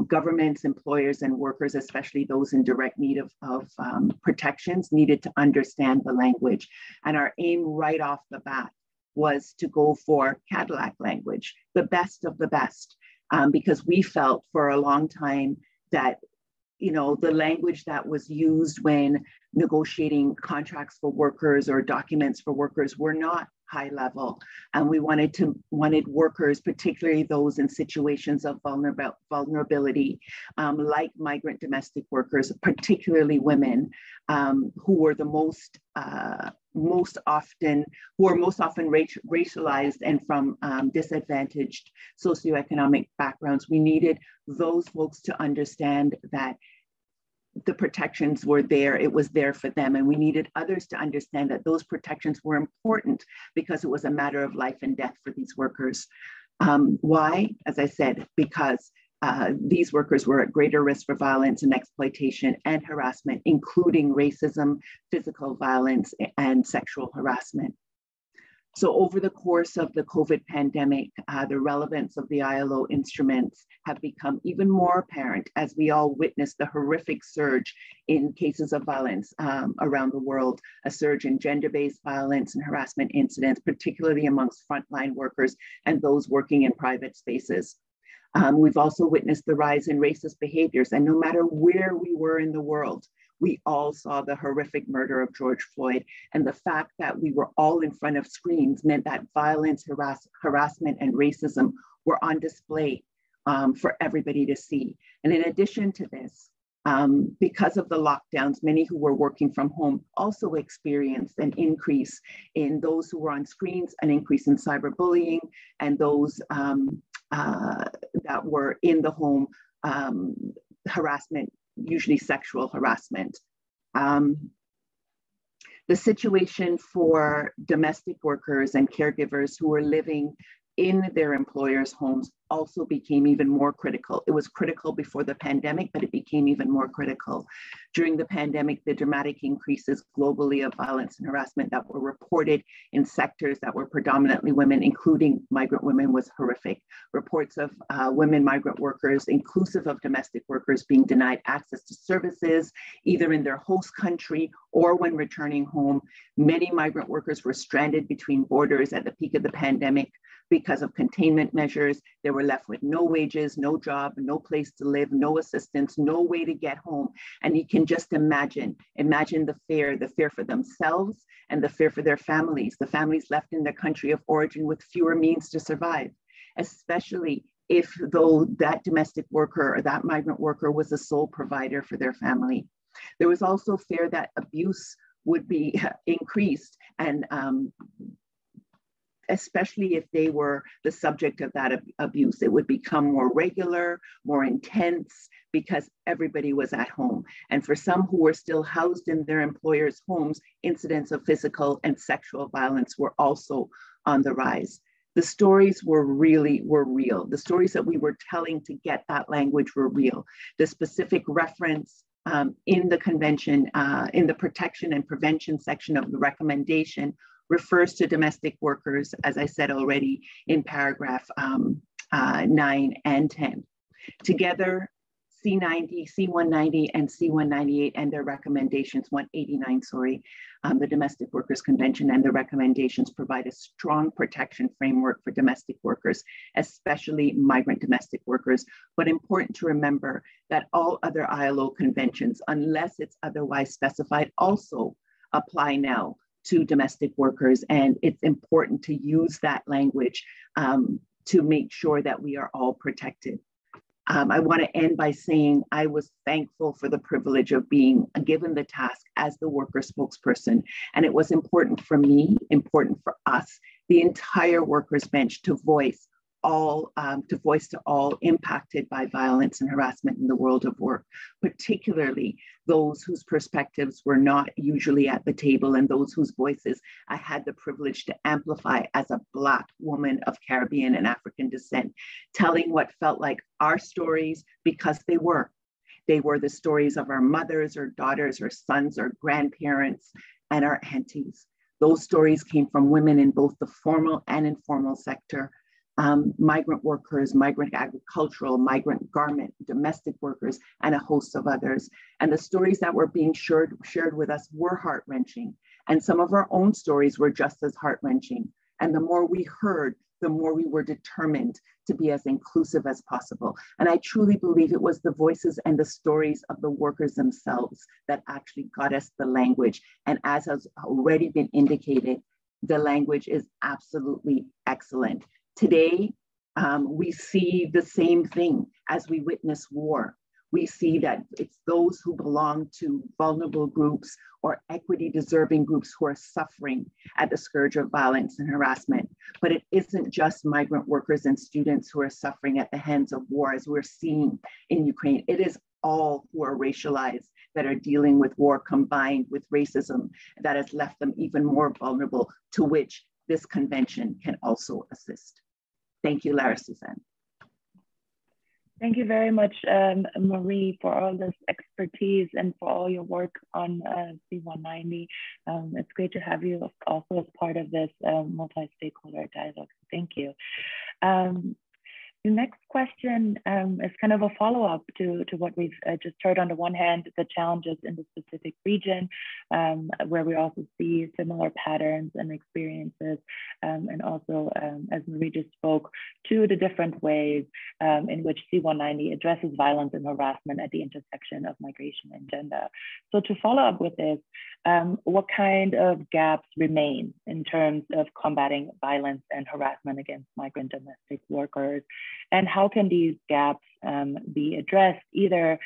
Governments, employers, and workers, especially those in direct need of protections, needed to understand the language. And our aim right off the bat was to go for Cadillac language, the best of the best, because we felt for a long time that the language that was used when negotiating contracts for workers or documents for workers were not high level. And we wanted workers, particularly those in situations of vulnerability, like migrant domestic workers, particularly women, who were the most often racialized and from disadvantaged socioeconomic backgrounds. We needed those folks to understand that the protections were there, it was there for them. And we needed others to understand that those protections were important because it was a matter of life and death for these workers. Why? As I said, because these workers were at greater risk for violence and exploitation and harassment, including racism, physical violence, and sexual harassment. So over the course of the COVID pandemic, the relevance of the ILO instruments have become even more apparent as we all witnessed the horrific surge in cases of violence around the world, a surge in gender-based violence and harassment incidents, particularly amongst frontline workers and those working in private spaces. We've also witnessed the rise in racist behaviors, and no matter where we were in the world, we all saw the horrific murder of George Floyd. And the fact that we were all in front of screens meant that violence, harassment, and racism were on display for everybody to see. And in addition to this, because of the lockdowns, many who were working from home also experienced an increase in those who were on screens, an increase in cyberbullying, and those that were in the home harassment, usually sexual harassment. The situation for domestic workers and caregivers who are living in their employers' homes also became even more critical. It was critical before the pandemic, but it became even more critical. During the pandemic, the dramatic increases globally of violence and harassment that were reported in sectors that were predominantly women, including migrant women, was horrific. Reports of women migrant workers, inclusive of domestic workers, being denied access to services, either in their host country or when returning home. Many migrant workers were stranded between borders at the peak of the pandemic because of containment measures. They were left with no wages, no job, no place to live, no assistance, no way to get home. And you can just imagine the fear for themselves and the fear for their families, the families left in their country of origin with fewer means to survive, especially if though that domestic worker or that migrant worker was the sole provider for their family. There was also fear that abuse would be increased, and especially if they were the subject of that abuse. It would become more regular, more intense, because everybody was at home. And for some who were still housed in their employers' homes, incidents of physical and sexual violence were also on the rise. The stories were real. The stories that we were telling to get that language were real. The specific reference in the convention, in the protection and prevention section of the recommendation, refers to domestic workers, as I said already, in paragraph 9 and 10. Together, C90, C190, and C198 and their recommendations, 189, sorry, the Domestic Workers Convention and the recommendations provide a strong protection framework for domestic workers, especially migrant domestic workers. But important to remember that all other ILO conventions, unless it's otherwise specified, also apply now to domestic workers. And it's important to use that language to make sure that we are all protected. I want to end by saying I was thankful for the privilege of being given the task as the worker spokesperson. And it was important for me, important for us, the entire workers bench, to voice to all impacted by violence and harassment in the world of work, particularly those whose perspectives were not usually at the table and those whose voices I had the privilege to amplify as a Black woman of Caribbean and African descent, telling what felt like our stories because they were. They were the stories of our mothers or daughters or sons or grandparents and our aunties. Those stories came from women in both the formal and informal sector, migrant workers, migrant agricultural, migrant garment, domestic workers, and a host of others. And the stories that were being shared with us were heart-wrenching. And some of our own stories were just as heart-wrenching. And the more we heard, the more we were determined to be as inclusive as possible. And I truly believe it was the voices and the stories of the workers themselves that actually got us the language. And as has already been indicated, the language is absolutely excellent. Today, we see the same thing as we witness war. We see that it's those who belong to vulnerable groups or equity deserving groups who are suffering at the scourge of violence and harassment. But it isn't just migrant workers and students who are suffering at the hands of war, as we're seeing in Ukraine. It is all who are racialized that are dealing with war combined with racism that has left them even more vulnerable, to which this convention can also assist. Thank you, Lara Suzanne. Thank you very much, Marie, for all this expertise and for all your work on C190. It's great to have you also as part of this multi-stakeholder dialogue. Thank you. The next question is kind of a follow-up to what we've just heard. On the one hand, the challenges in the specific region, where we also see similar patterns and experiences, and also, as Marie just spoke, to the different ways in which C190 addresses violence and harassment at the intersection of migration and gender. So to follow up with this, what kind of gaps remain in terms of combating violence and harassment against migrant domestic workers? And how can these gaps be addressed either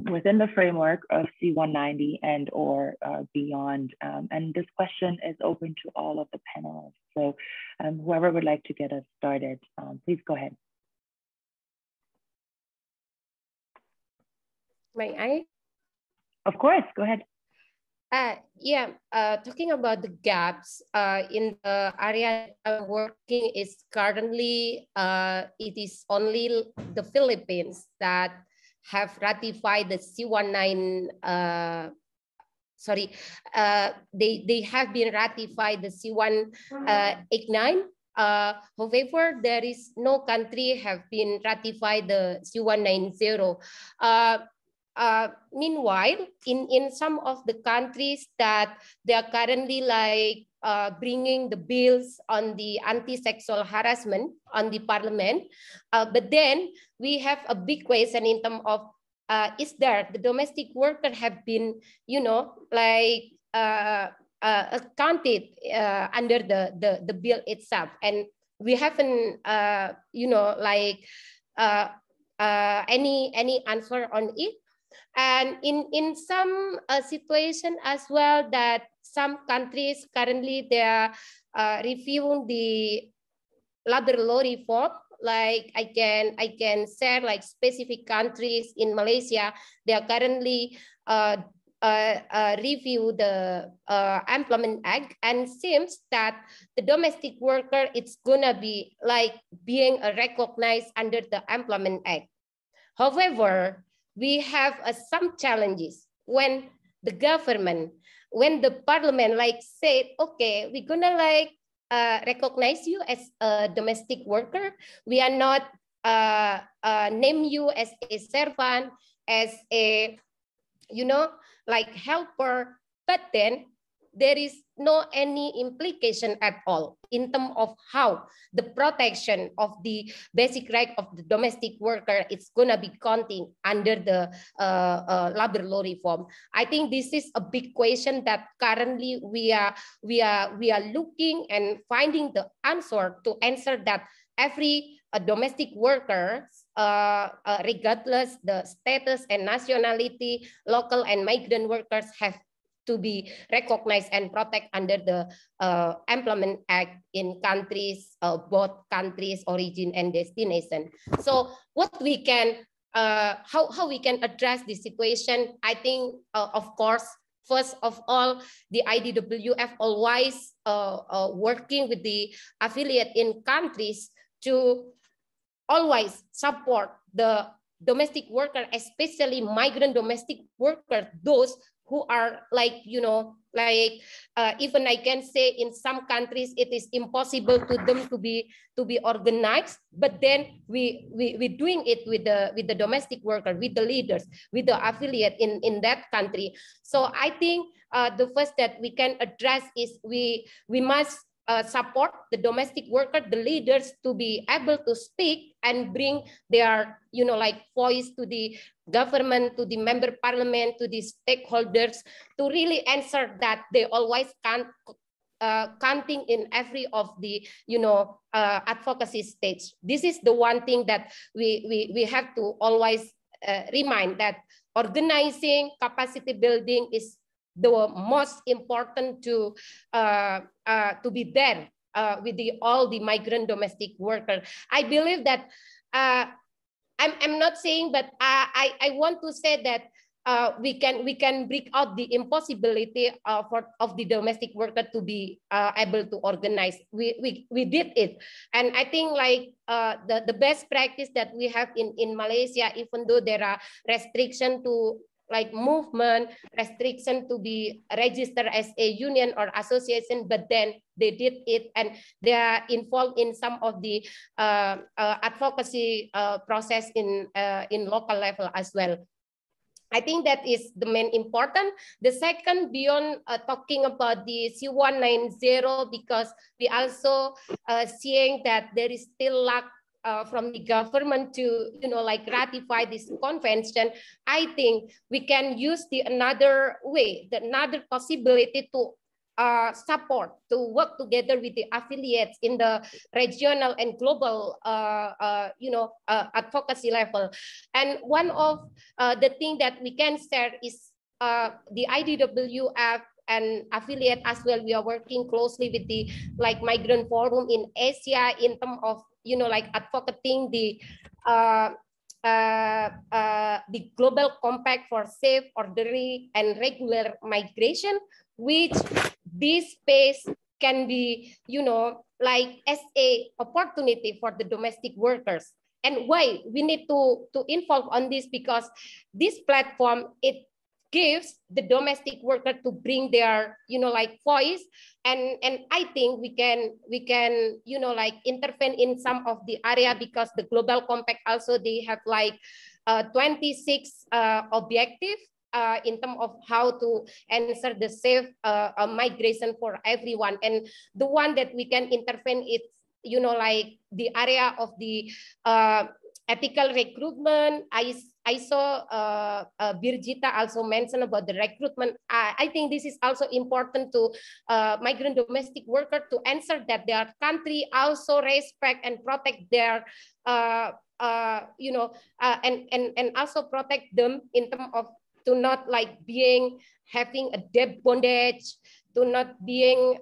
within the framework of C190 and or beyond? And this question is open to all of the panelists. So whoever would like to get us started, please go ahead. May I? Of course, go ahead. Talking about the gaps in the area I'm working is currently, it is only the Philippines that have ratified the C190, they have been ratified the C189. However, there is no country have been ratified the C190. Meanwhile, in some of the countries that they are currently like bringing the bills on the anti-sexual harassment on the parliament, but then we have a big question in terms of is there the domestic worker have been, you know, like counted under the bill itself, and we haven't, you know, like any answer on it. And in some situation as well, that some countries currently they are reviewing the labor law reform. Like I can share like specific countries in Malaysia, they are currently review the Employment Act, and seems that the domestic worker, it's gonna be like being recognized under the Employment Act. However, we have some challenges when the government, when the parliament like said, okay, we're gonna like recognize you as a domestic worker. We are not name you as a servant, as a, you know, like helper, but then there is no any implication at all in terms of how the protection of the basic right of the domestic worker it's gonna be counting under the labor law reform. I think this is a big question that currently we are looking and finding the answer to answer that every domestic worker, regardless the status and nationality, local and migrant workers have to be recognized and protected under the Employment Act in countries, both countries, origin and destination. So what we can, how we can address this situation, I think, of course, first of all, the IDWF always working with the affiliate in countries to always support the domestic worker, especially migrant domestic workers, those who are like, you know, like even I can say in some countries it is impossible to them to be organized, but then we doing it with the domestic worker, with the leaders, with the affiliate in that country. So I think the first that we can address is we must support the domestic worker, the leaders, to be able to speak and bring their, you know, like voice to the government, to the member parliament, to the stakeholders, to really answer that they always can't counting in every of the, you know, advocacy stage. This is the one thing that we have to always remind, that organizing, capacity building is the most important to be there with all the migrant domestic workers. I believe that I'm not saying, but I want to say that we can bring out the impossibility of the domestic worker to be able to organize. We did it, and I think like the best practice that we have in Malaysia, even though there are restrictions to like movement, restriction to be registered as a union or association, but then they did it and they are involved in some of the advocacy process in local level as well. I think that is the main important. The second, beyond talking about the C190, because we also seeing that there is still lack from the government to, you know, like ratify this convention. I think we can use the another way, the another possibility to support, to work together with the affiliates in the regional and global, you know, advocacy level. And one of the things that we can share is the IDWF and affiliate as well. We are working closely with the like migrant forum in Asia in terms of, you know, like advocating the the Global Compact for Safe, Orderly, and Regular Migration, which this space can be, like as a opportunity for the domestic workers. And why we need to involve on this, because this platform, it gives the domestic worker to bring their, like voice. And I think we can, like intervene in some of the area, because the Global Compact also, they have like 26 objectives in terms of how to answer the safe migration for everyone. And the one that we can intervene is, like the area of the ethical recruitment. I saw Birgitta also mentioned about the recruitment. I think this is also important to migrant domestic workers to answer that their country also respect and protect their, and also protect them in terms of to not like having a debt bondage, to not being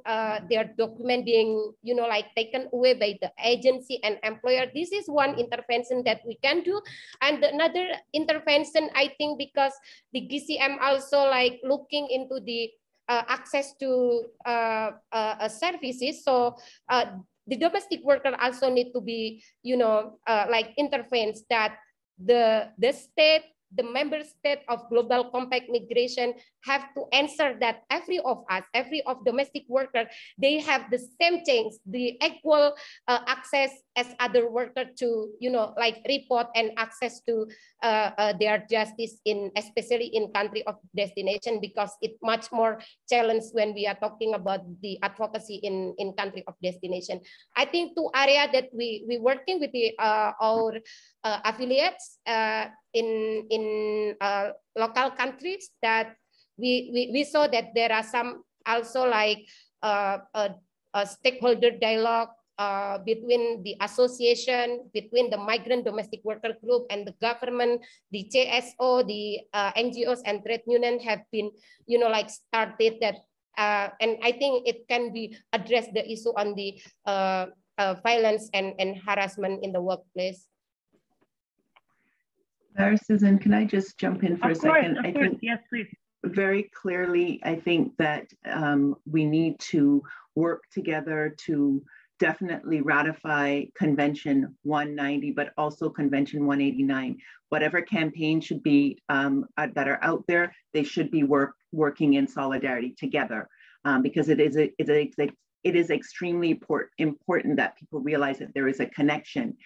their document being, like taken away by the agency and employer. This is one intervention that we can do. And another intervention, I think, because the GCM also like looking into the access to services. So the domestic worker also need to be, like intervenes that the state, the member state of Global Compact migration have to answer that every of us, every of domestic workers, they have the same chance, the equal access as other workers to, like report and access to their justice especially in country of destination, because it's much more challenged when we are talking about the advocacy in country of destination. I think two areas that we working with our affiliates in local countries, that we saw that there are some also like a stakeholder dialogue between the association, between the migrant domestic worker group and the government, the CSO, the NGOs and trade union have been, like started that, and I think it can be addressed the issue on the violence and harassment in the workplace. Susan, can I just jump in for a second? Of course, yes, please. Very clearly, I think that we need to work together to definitely ratify Convention 190, but also Convention 189. Whatever campaigns should be that are out there, they should be working in solidarity together, because it is extremely important that people realize that there is a connection.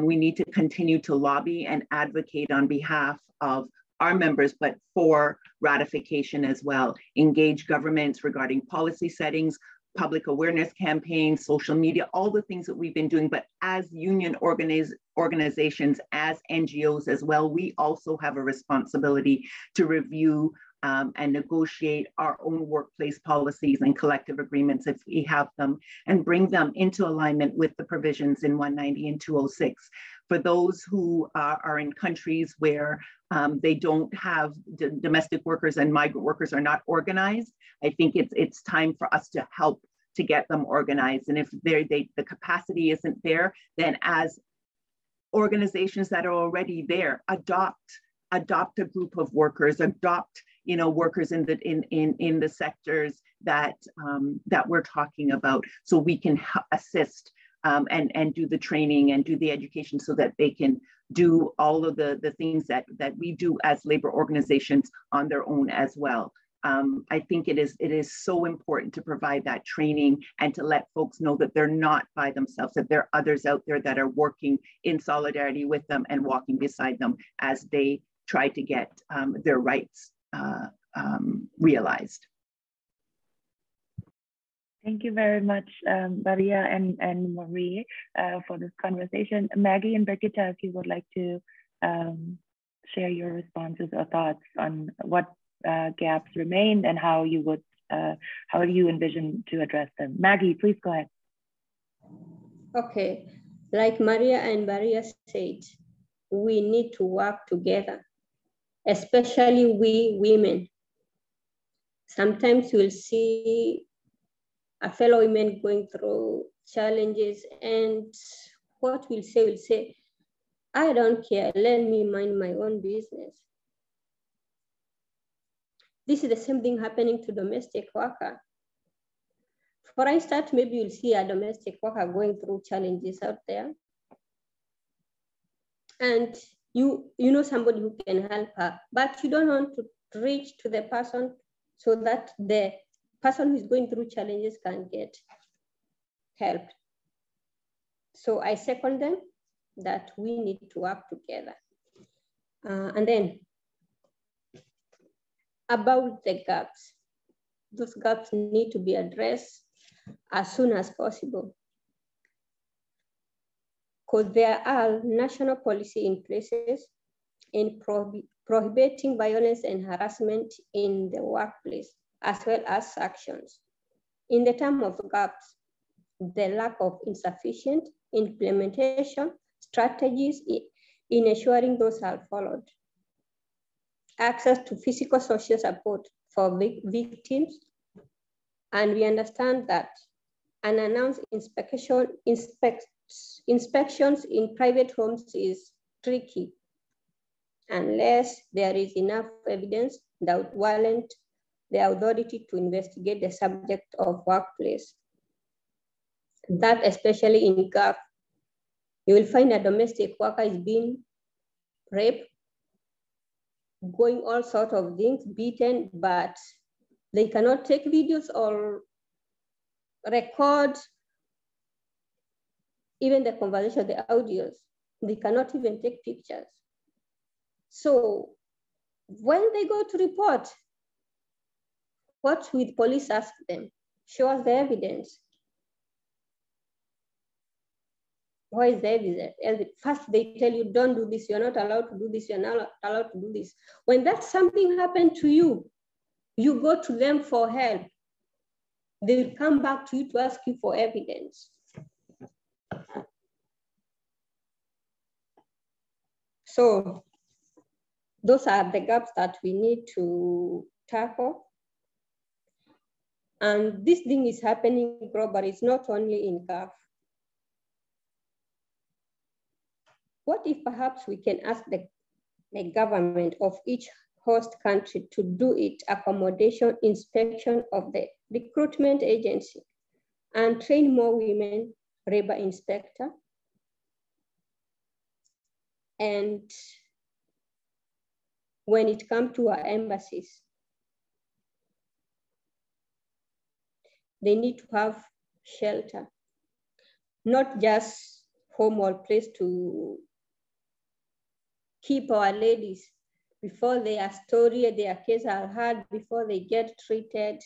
We need to continue to lobby and advocate on behalf of our members, but for ratification as well. Engage governments regarding policy settings, public awareness campaigns, social media, all the things that we've been doing. But as union organizations, as NGOs as well, we also have a responsibility to review and negotiate our own workplace policies and collective agreements if we have them, and bring them into alignment with the provisions in 190 and 206. For those who are in countries where they don't have domestic workers and migrant workers are not organized, I think it's time for us to help to get them organized. And if the capacity isn't there, then as organizations that are already there, adopt a group of workers, adopt workers in the sectors that we're talking about, so we can assist and do the training and do the education, so that they can do all of the things that we do as labor organizations on their own as well. I think it is so important to provide that training and to let folks know that they're not by themselves, that there are others out there that are working in solidarity with them and walking beside them as they try to get their rights realized. Thank you very much, Maria and Marie, for this conversation. Maggie and Birgitta, if you would like to share your responses or thoughts on what gaps remain and how you envision to address them. Maggie, please go ahead. Okay, like Maria and Maria said, we need to work together, especially we women. Sometimes we'll see a fellow women going through challenges, and what we'll say, I don't care, let me mind my own business. This is the same thing happening to domestic worker. For instance, maybe you'll see a domestic worker going through challenges out there, and you know somebody who can help her, but you don't want to reach to the person so that the person who's going through challenges can get help. So I second them that we need to work together. And then about the gaps, those gaps need to be addressed as soon as possible, because there are national policy in places in prohibiting violence and harassment in the workplace, as well as actions. In the term of gaps, the lack of insufficient implementation strategies in ensuring those are followed. Access to physical social support for victims, and we understand that unannounced inspections in private homes is tricky unless there is enough evidence that would warrant the authority to investigate the subject of workplace. That especially in GAF, you will find a domestic worker is being raped, going all sorts of things, beaten, but they cannot take videos or record even the conversation, the audios. They cannot even take pictures. So when they go to report, what will police ask them? Show us the evidence. Why is the evidence? First, they tell you, don't do this, you're not allowed to do this, you're not allowed to do this. When that something happened to you, you go to them for help. They will come back to you to ask you for evidence. So those are the gaps that we need to tackle. And this thing is happening globally, it's not only in GAF. What if perhaps we can ask the government of each host country to do its accommodation inspection of the recruitment agency and train more women labor inspector? And when it comes to our embassies, they need to have shelter, not just formal place to keep our ladies before their story, their case are heard, before they get treated.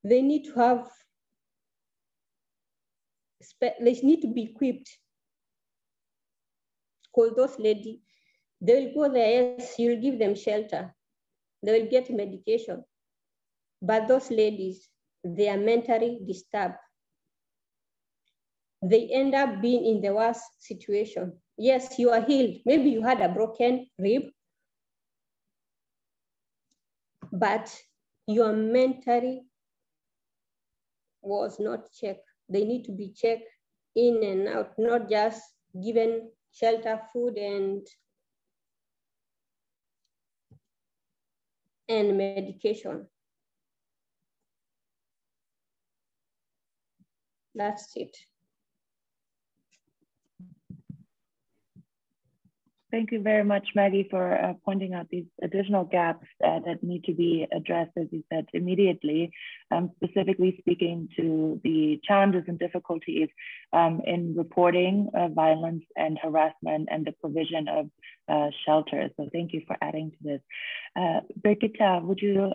They need to have, they need to be equipped. Because those ladies, they will go there, yes, you'll give them shelter. They will get medication. But those ladies, they are mentally disturbed. They end up being in the worst situation. Yes, you are healed. Maybe you had a broken rib, but your mentally was not checked. They need to be checked in and out, not just given shelter, food, and medication. That's it. Thank you very much, Maggie, for pointing out these additional gaps that need to be addressed, as you said, immediately, specifically speaking to the challenges and difficulties in reporting violence and harassment and the provision of shelter. So thank you for adding to this. Birgitta, would you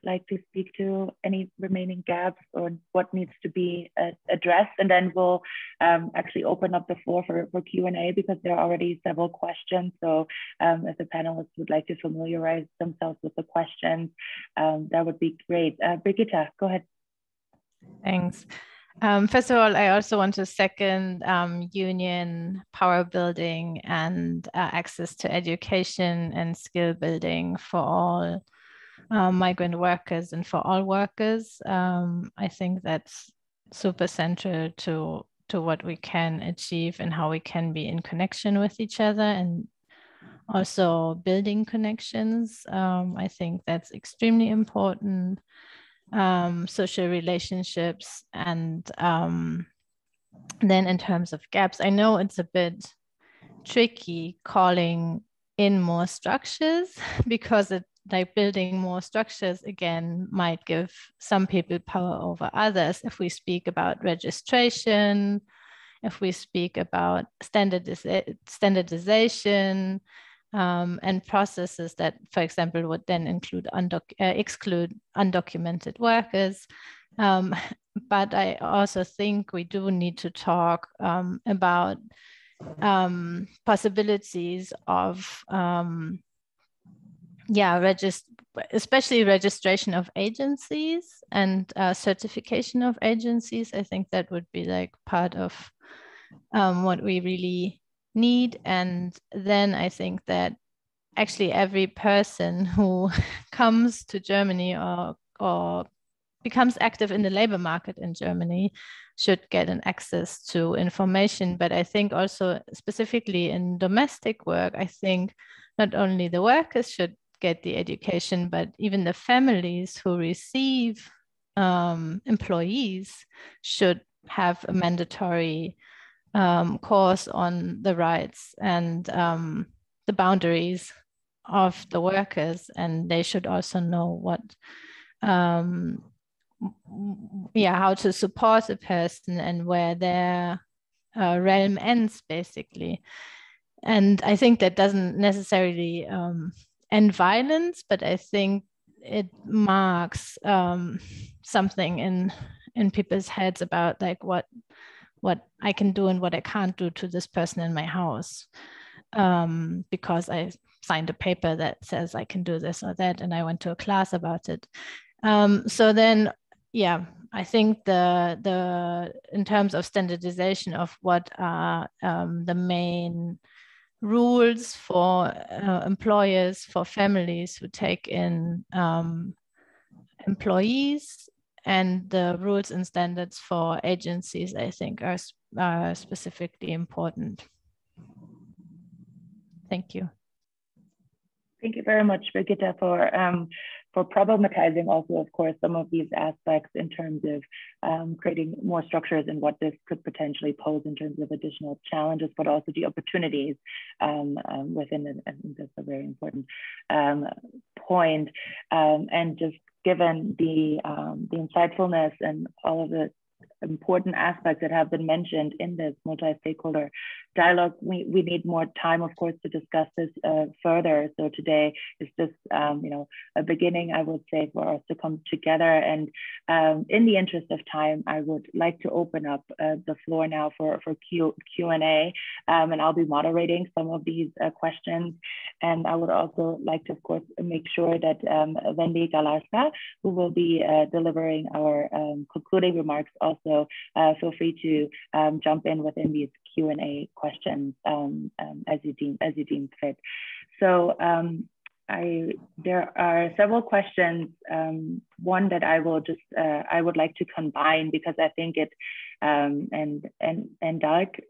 like to speak to any remaining gaps or what needs to be addressed? And then we'll actually open up the floor for Q&A, because there are already several questions. So if the panelists would like to familiarize themselves with the questions, that would be great. Birgitta, go ahead. Thanks. First of all, I also want to second union power building and access to education and skill building for all migrant workers and for all workers. I think that's super central to to what we can achieve and how we can be in connection with each other and also building connections. I think that's extremely important. Social relationships, and then in terms of gaps, I know it's a bit tricky calling in more structures because it, like, building more structures again might give some people power over others. If we speak about registration, if we speak about standardization, and processes that, for example, would then include exclude undocumented workers. But I also think we do need to talk about possibilities of especially registration of agencies and certification of agencies. I think that would be like part of what we really need. And then I think that actually every person who comes to Germany or becomes active in the labor market in Germany should get an access to information. But I think also specifically in domestic work, I think not only the workers should get the education, but even the families who receive employees should have a mandatory course on the rights and the boundaries of the workers, and they should also know what how to support a person and where their realm ends, basically. And I think that doesn't necessarily end violence, but I think it marks something in people's heads about like what I can do and what I can't do to this person in my house, because I signed a paper that says I can do this or that, and I went to a class about it. So then, yeah, I think the in terms of standardization of what are the main rules for employers, for families who take in employees, and the rules and standards for agencies, I think, are specifically important. Thank you. Thank you very much, Brigitte, for problematizing also, of course, some of these aspects in terms of creating more structures and what this could potentially pose in terms of additional challenges, but also the opportunities within it. I think that's a very important point. And just given the insightfulness and all of the important aspects that have been mentioned in this multi-stakeholder dialogue, we need more time, of course, to discuss this further. So today is just a beginning, I would say, for us to come together. And in the interest of time, I would like to open up the floor now for Q&A, and I'll be moderating some of these questions. And I would also like to, of course, make sure that Wendy Galarza, who will be delivering our concluding remarks, also feel free to jump in within these Q&A questions as you deem fit. So there are several questions. One that I would like to combine, because I think it and Dalek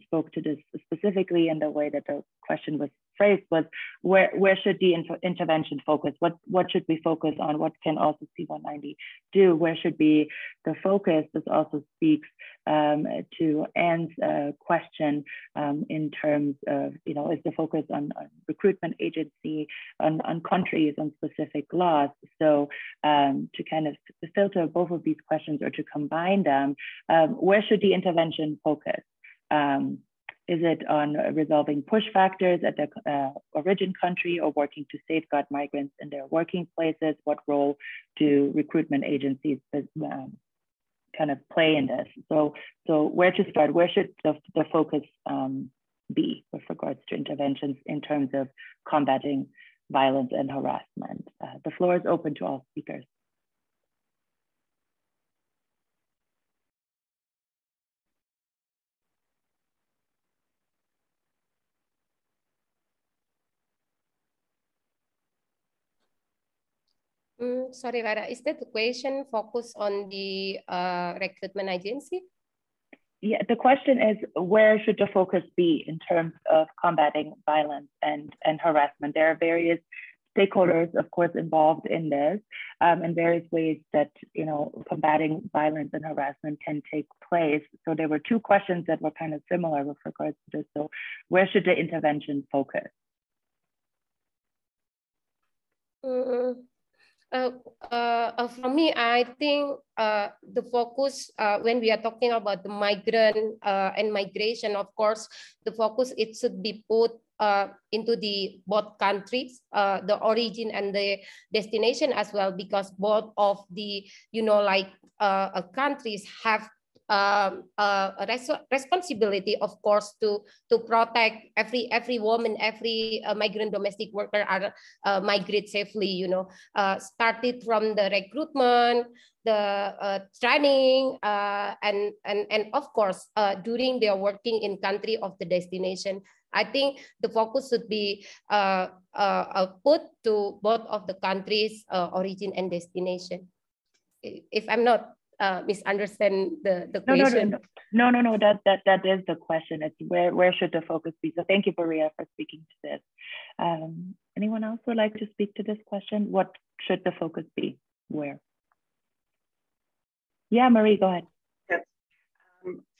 spoke to this specifically in the way that the question was phrased, was where should the intervention focus? What should we focus on? What can also C190 do? Where should be the focus? This also speaks to Anne's question in terms of, is the focus on recruitment agency, on countries, on specific laws? So to kind of filter both of these questions or to combine them, where should the intervention focus? Is it on resolving push factors at the origin country, or working to safeguard migrants in their working places? What role do recruitment agencies kind of play in this? So where to start? Where should the focus be with regards to interventions in terms of combating violence and harassment? The floor is open to all speakers. Sorry, Rara, is that the question focused on the recruitment agency? Yeah, the question is, where should the focus be in terms of combating violence and harassment? There are various stakeholders, of course, involved in this, and various ways that, you know, combating violence and harassment can take place. So there were two questions that were kind of similar with regards to this. So where should the intervention focus? For me, I think the focus when we are talking about the migrant and migration, of course, the focus, it should be put into the both countries, the origin and the destination as well, because both of the, you know, like countries have a responsibility, of course, to protect every woman, every migrant domestic worker are migrate safely, you know, started from the recruitment, the training, and of course during their working in country of the destination. I think the focus should be put to both of the countries, origin and destination. If I'm not misunderstand the question. No, that is the question. It's where should the focus be? So thank you, Maria, for speaking to this. Anyone else would like to speak to this question? What should the focus be? Where? Yeah, Marie, go ahead. Yes.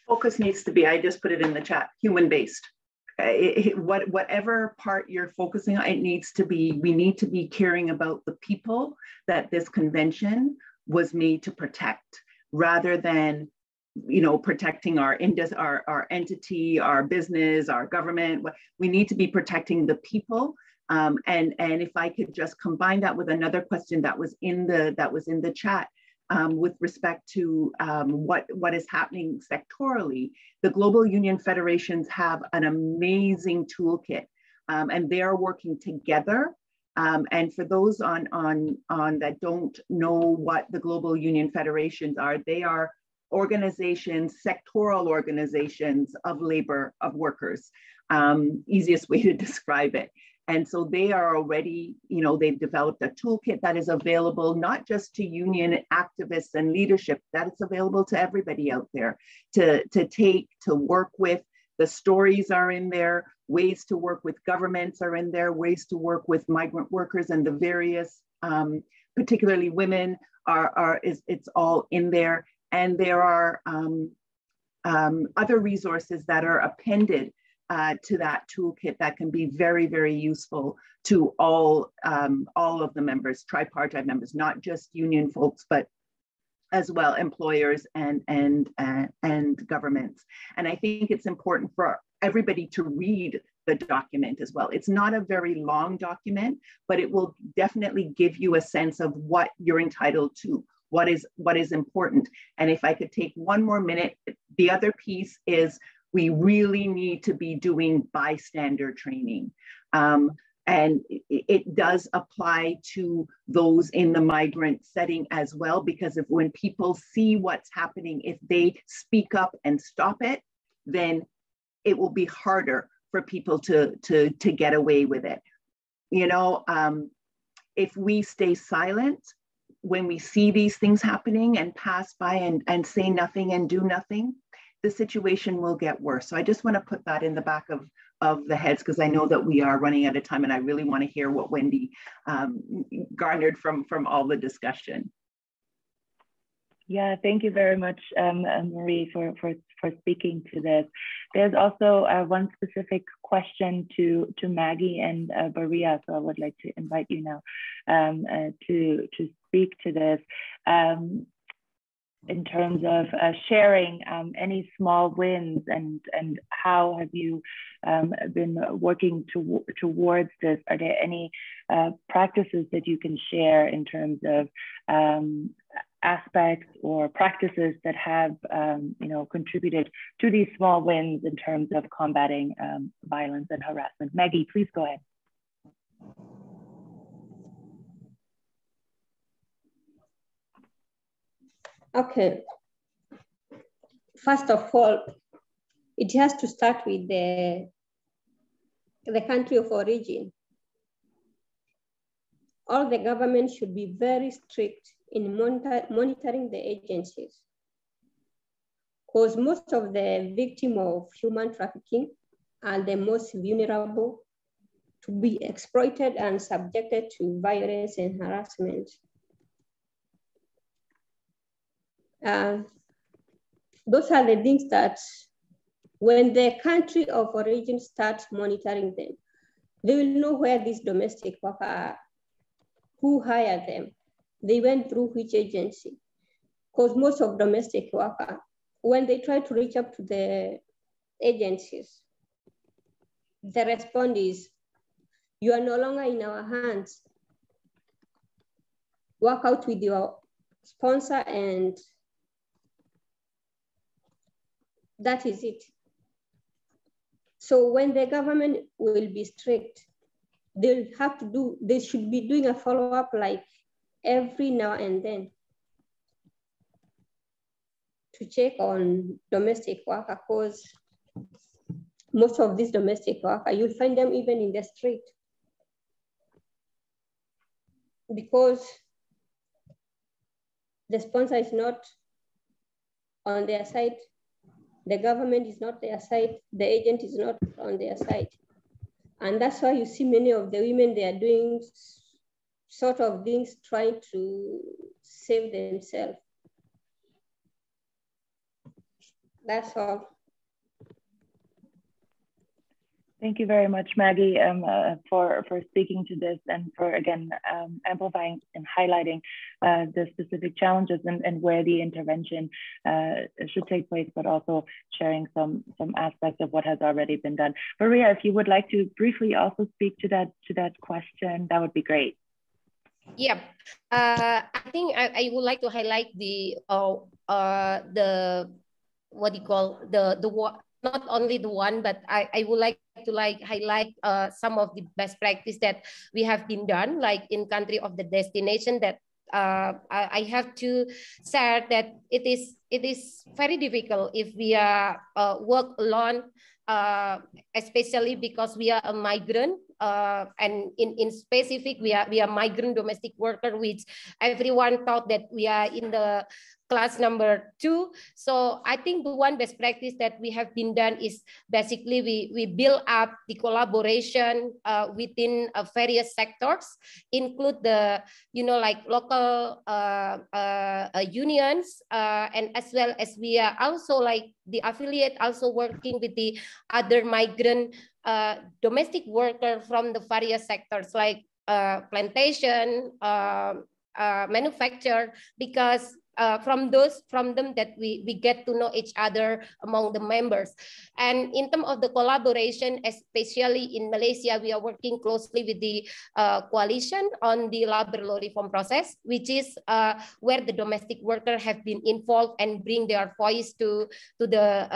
Focus needs to be, I just put it in the chat, human-based. Whatever part you're focusing on, it needs to be, we need to be caring about the people that this convention was made to protect, rather than, you know, protecting our entity, our business, our government. We need to be protecting the people. And if I could just combine that with another question that was in the chat, with respect to what is happening sectorally, the global union federations have an amazing toolkit, and they are working together. And for those on that don't know what the global union federations are, they are organizations, sectoral organizations of labor, of workers, easiest way to describe it. And so they are already, you know, they've developed a toolkit that is available not just to union activists and leadership, that it's available to everybody out there to take, to work with. The stories are in there, ways to work with governments are in there, ways to work with migrant workers and the various, particularly women, it's all in there. And there are other resources that are appended to that toolkit that can be very, very useful to all of the members, tripartite members, not just union folks, but as well employers and governments. And I think it's important for everybody to read the document as well. It's not a very long document, but it will definitely give you a sense of what you're entitled to, what is important. And if I could take one more minute, the other piece is we really need to be doing bystander training. And it does apply to those in the migrant setting as well, because when people see what's happening, if they speak up and stop it, then it will be harder for people to get away with it. You know, if we stay silent when we see these things happening and pass by and say nothing and do nothing, the situation will get worse. So I just want to put that in the back of the heads, because I know that we are running out of time and I really want to hear what Wendy garnered from all the discussion. Yeah, thank you very much, Marie, for speaking to this. There's also one specific question to Maggie and Baria, so I would like to invite you now to speak to this. In terms of sharing any small wins, and how have you been working towards this? Are there any practices that you can share in terms of aspects or practices that have contributed to these small wins in terms of combating violence and harassment? Maggie, please go ahead. Okay. First of all, it has to start with the country of origin. All the government should be very strict in monitoring the agencies. because most of the victims of human trafficking are the most vulnerable to be exploited and subjected to violence and harassment. Those are the things that when the country of origin starts monitoring them, they will know where these domestic workers are, who hired them, they went through which agency. Because most of domestic workers, when they try to reach up to the agencies, the response is, you are no longer in our hands. Work out with your sponsor and that is it. So when the government will be strict, they should be doing a follow-up like every now and then to check on domestic workers, because most of these domestic workers, you'll find them even in the street. Because the sponsor is not on their side, the government is not their side, the agent is not on their side. And that's why you see many of the women, they are doing sort of things trying to save themselves. That's all. Thank you very much, Maggie, for speaking to this and for, again, amplifying and highlighting the specific challenges and where the intervention should take place, but also sharing some aspects of what has already been done. Maria, if you would like to briefly also speak to that question, that would be great. Yeah, I think I would like to highlight the what do you call the not only the one, but I would like to highlight some of the best practice that we have been done, like in country of the destination, that I have to share that it is very difficult if we are work alone, especially because we are a migrant. And in specific, we are migrant domestic worker, which everyone thought that we are in the class number 2. So I think the one best practice that we have been done is basically we build up the collaboration within various sectors, include the like local unions, and as well as we are also like the affiliate also working with the other migrant domestic worker from the various sectors like plantation, manufacture, because from them that we get to know each other among the members. And in terms of the collaboration, especially in Malaysia, we are working closely with the coalition on the labor law reform process, which is where the domestic workers have been involved and bring their voice to the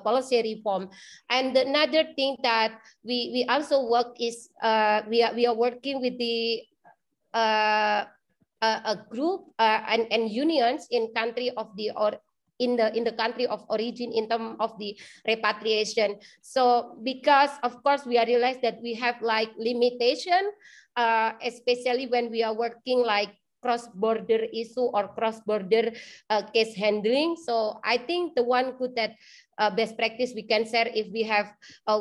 policy reform. And another thing that we also work is we are working with the a group and unions in country of the in the country of origin in terms of the repatriation. So because of course we are realized that we have like limitation, especially when we are working like cross-border issue or cross-border case handling. So I think the one good that best practice we can share if we have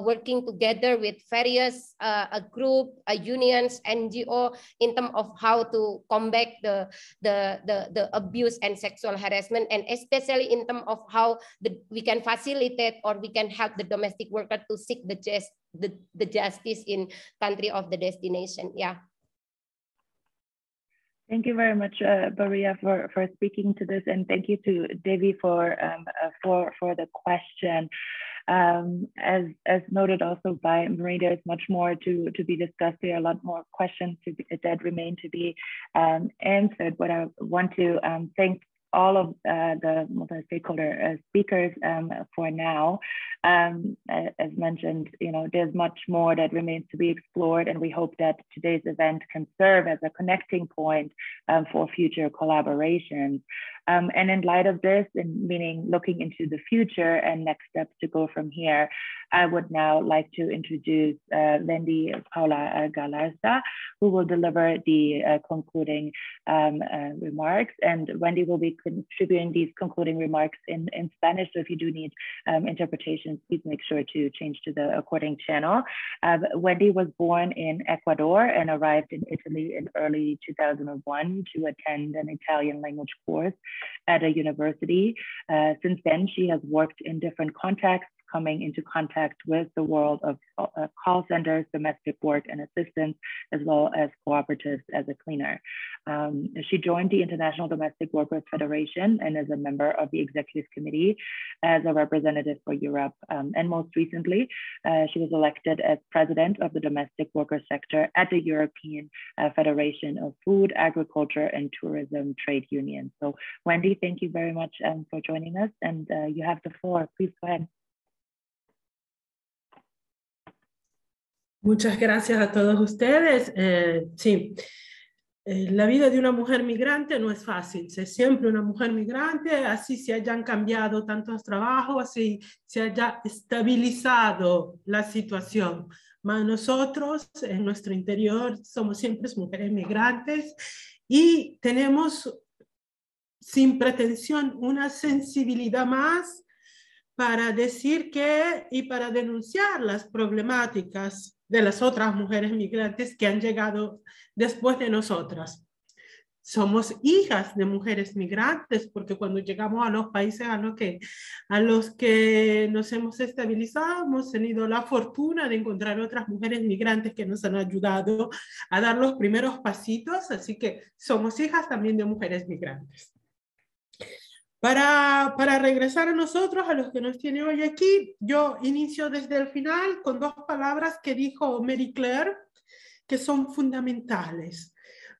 working together with various group, unions, NGO in terms of how to combat the abuse and sexual harassment, and especially in terms of how we can facilitate or we can help the domestic worker to seek the justice in country of the destination. Yeah. Thank you very much, Maria, for speaking to this, and thank you to Devi for the question. As noted also by Maria, there's much more to be discussed. There are a lot more questions that remain to be answered. But I want to thank all of the multi-stakeholder speakers for now. As mentioned, there's much more that remains to be explored, and we hope that today's event can serve as a connecting point for future collaborations. And in light of this, and meaning looking into the future and next steps to go from here, I would now like to introduce Wendy Paula Galarza, who will deliver the concluding remarks. And Wendy will be contributing these concluding remarks in Spanish. So if you do need interpretations, please make sure to change to the according channel. Wendy was born in Ecuador and arrived in Italy in early 2001 to attend an Italian language course at a university. Since then, she has worked in different contexts, coming into contact with the world of call centers, domestic work and assistance, as well as cooperatives as a cleaner. She joined the International Domestic Workers Federation and is a member of the executive committee as a representative for Europe. And most recently, she was elected as president of the domestic worker sector at the European Federation of Food, Agriculture and Tourism Trade Unions. So Wendy, thank you very much for joining us, and you have the floor. Please go ahead. Muchas gracias a todos ustedes. Sí, la vida de una mujer migrante no es fácil. Es siempre una mujer migrante, así se hayan cambiado tantos trabajos, así se haya estabilizado la situación. Mas nosotros, en nuestro interior, somos siempre mujeres migrantes y tenemos, sin pretensión, una sensibilidad más para decir que y para denunciar las problemáticas de las otras mujeres migrantes que han llegado después de nosotras. Somos hijas de mujeres migrantes porque cuando llegamos a los países a los que nos hemos estabilizado, hemos tenido la fortuna de encontrar otras mujeres migrantes que nos han ayudado a dar los primeros pasitos, así que somos hijas también de mujeres migrantes. Para regresar a nosotros, a los que nos tiene hoy aquí, yo inicio desde el final con dos palabras que dijo Mary Claire, que son fundamentales.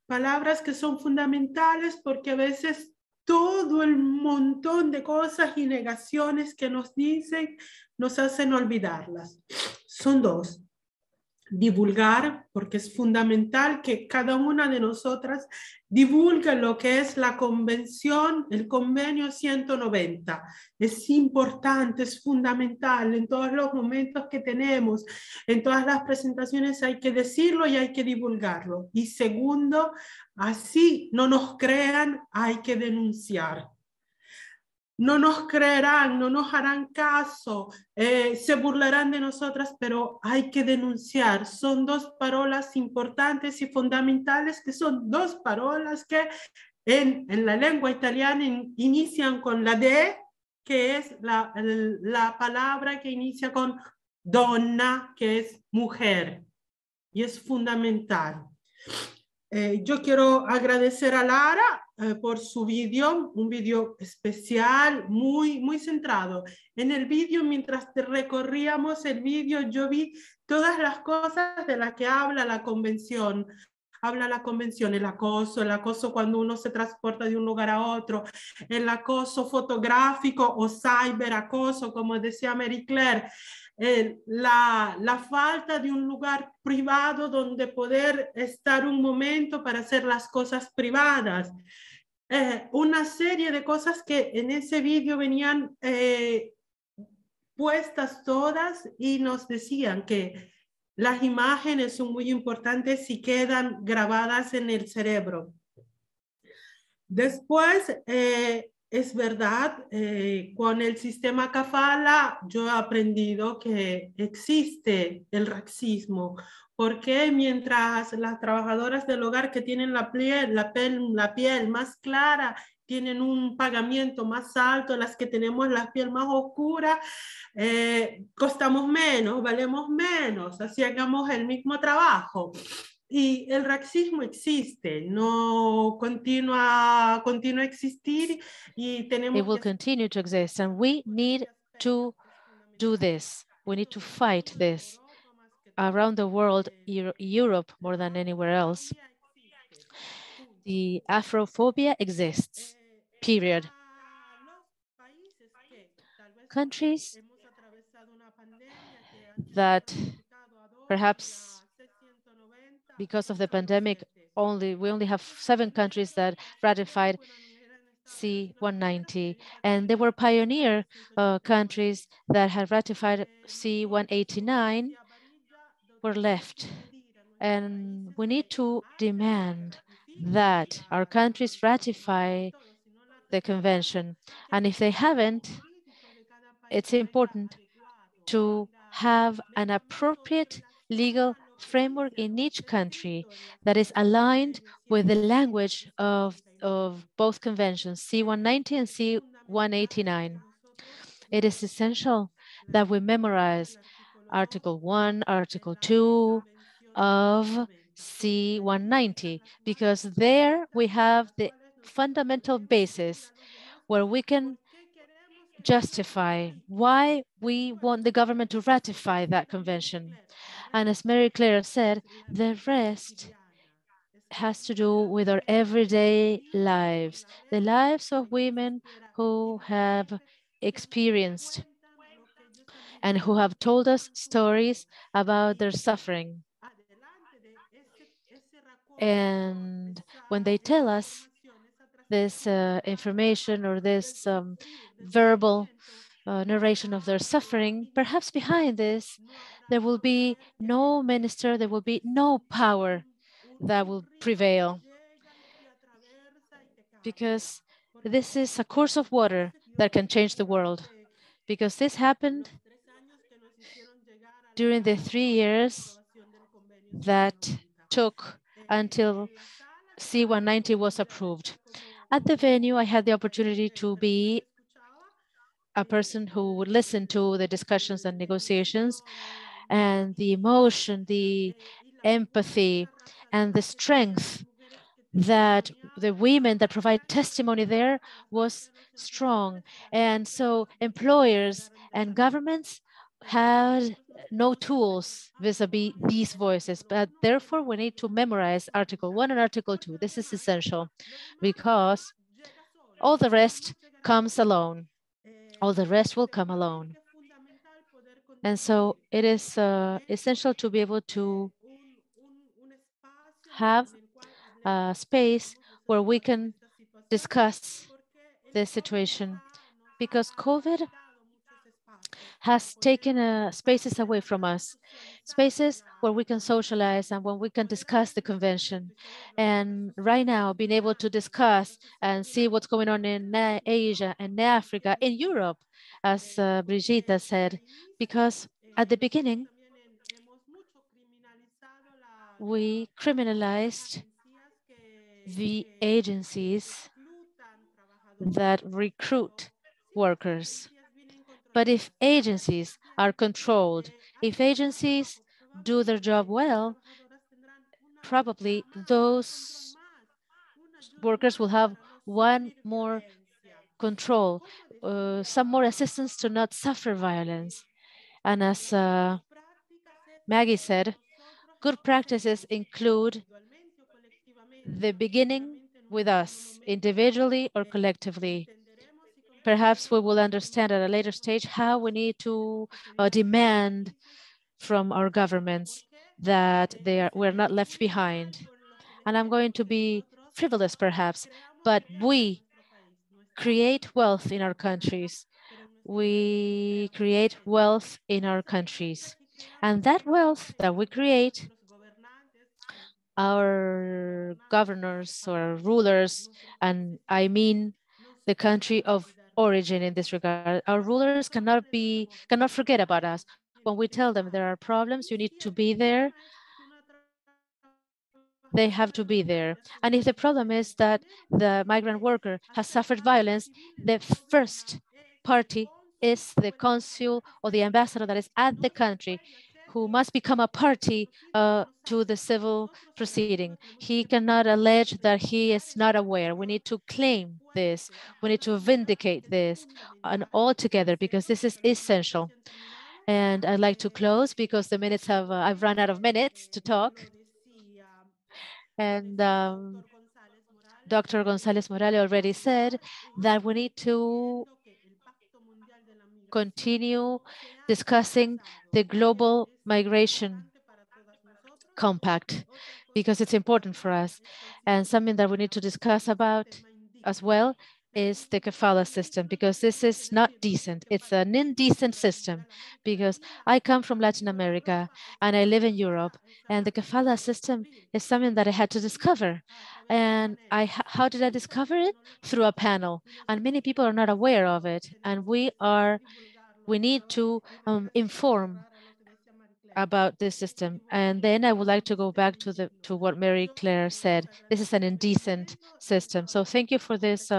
Palabras que son fundamentales porque a veces todo el montón de cosas y negaciones que nos dicen nos hacen olvidarlas. Son dos. Divulgar, porque es fundamental que cada una de nosotras divulgue lo que es la convención, el convenio 190. Es importante, es fundamental en todos los momentos que tenemos, en todas las presentaciones hay que decirlo y hay que divulgarlo. Y segundo, así no nos crean, hay que denunciar. No nos creerán, no nos harán caso, se burlarán de nosotras, pero hay que denunciar. Son dos palabras importantes y fundamentales, que son dos palabras que en la lengua italiana inician con la D, que es la palabra que inicia con donna, que es mujer, y es fundamental. Yo quiero agradecer a Lara por su vídeo, un vídeo especial, muy centrado. En el vídeo, mientras recorríamos el vídeo, yo vi todas las cosas de las que habla la convención. Habla la convención, el acoso cuando uno se transporta de un lugar a otro, el acoso fotográfico o ciberacoso, como decía Mary Claire, la falta de un lugar privado donde poder estar un momento para hacer las cosas privadas. Una serie de cosas que en ese vídeo venían puestas todas y nos decían que las imágenes son muy importantes y quedan grabadas en el cerebro. Después, es verdad, con el sistema kafala yo he aprendido que existe el racismo, porque mientras las trabajadoras del hogar que tienen la piel más clara tienen un pagamiento más alto, las que tenemos la piel más oscura, costamos menos, valemos menos, así hagamos el mismo trabajo. Y el racismo existe, no continúa a existir y tenemos. It will continue to exist, and we need to do this. We need to fight this around the world, Europe more than anywhere else. The Afrophobia exists, period. Countries that perhaps because of the pandemic, we only have 7 countries that ratified C190, and they were pioneer countries that had ratified C189 were left. And we need to demand that our countries ratify the convention. And if they haven't, it's important to have an appropriate legal framework in each country that is aligned with the language of both conventions, C190 and C189. It is essential that we memorize Article 1, Article 2 of C190, because there we have the fundamental basis where we can justify why we want the government to ratify that convention. And as Mary Claire said, the rest has to do with our everyday lives, the lives of women who have experienced and who have told us stories about their suffering. And when they tell us this information or this verbal narration of their suffering, perhaps behind this, there will be no minister, there will be no power that will prevail. Because this is a course of water that can change the world. Because this happened during the 3 years that took until C190 was approved. At the venue, I had the opportunity to be a person who would listen to the discussions and negotiations, and the emotion, the empathy, and the strength that the women that provide testimony there was strong. And so employers and governments had no tools vis-a-vis these voices, but therefore we need to memorize Article 1 and Article 2. This is essential because all the rest comes alone. All the rest will come alone. And so it is essential to be able to have a space where we can discuss this situation, because COVID has taken spaces away from us, spaces where we can socialize and when we can discuss the convention. And right now, being able to discuss and see what's going on in Asia and Africa, in Europe, as Brigitte said, because at the beginning, we criminalized the agencies that recruit workers. But if agencies are controlled, if agencies do their job well, probably those workers will have one more control, some more assistance to not suffer violence. And as Maggie said, good practices include the beginning with us, individually or collectively. Perhaps we will understand at a later stage how we need to demand from our governments that we're not left behind. And I'm going to be frivolous perhaps, but we create wealth in our countries. We create wealth in our countries. And that wealth that we create, our governors or rulers, and I mean the country of origin in this regard, our rulers cannot forget about us. When we tell them there are problems, you need to be there, they have to be there. And if the problem is that the migrant worker has suffered violence, the first party is the consul or the ambassador that is at the country, who must become a party to the civil proceeding. He cannot allege that he is not aware. We need to claim this. We need to vindicate this, and all together, because this is essential. And I'd like to close because the minutes have, I've run out of minutes to talk. And Dr. Gonzalez Morales already said that we need to continue discussing the global migration compact, because it's important for us. And something that we need to discuss about as well is the kafala system, because this is not decent. It's an indecent system, because I come from Latin America and I live in Europe, and the kafala system is something that I had to discover. And how did I discover it? Through a panel, and many people are not aware of it. And we need to inform about this system. And then I would like to go back to what Mary Claire said. This is an indecent system. So thank you for this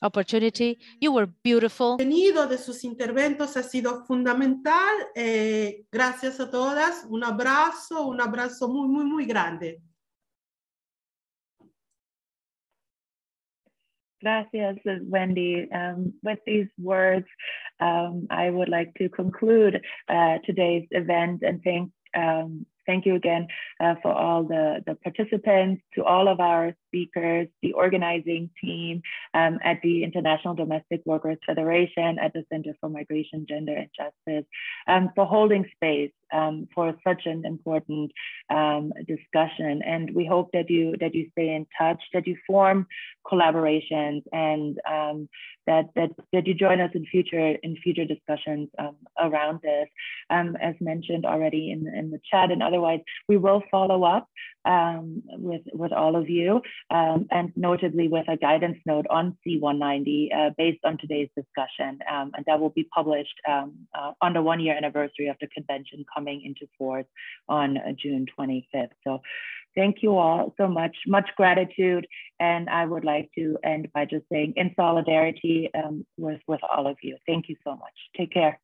opportunity. You were beautiful. El contenido de sus interventos ha sido fundamental. Gracias a todas. Un abrazo muy, muy, muy grande. Gracias, Wendy. With these words, I would like to conclude today's event and thank you again for all the participants, to all of our speakers, the organizing team at the International Domestic Workers Federation, at the Center for Migration, Gender and Justice, for holding space for such an important discussion. And we hope that you stay in touch, that you form collaborations, and that you join us in future discussions around this. As mentioned already in the chat and otherwise, we will follow up with all of you, and notably with a guidance note on C190 based on today's discussion, and that will be published on the 1-year anniversary of the convention coming into force on June 25th. So thank you all so much, much gratitude. And I would like to end by just saying in solidarity with all of you. Thank you so much. Take care.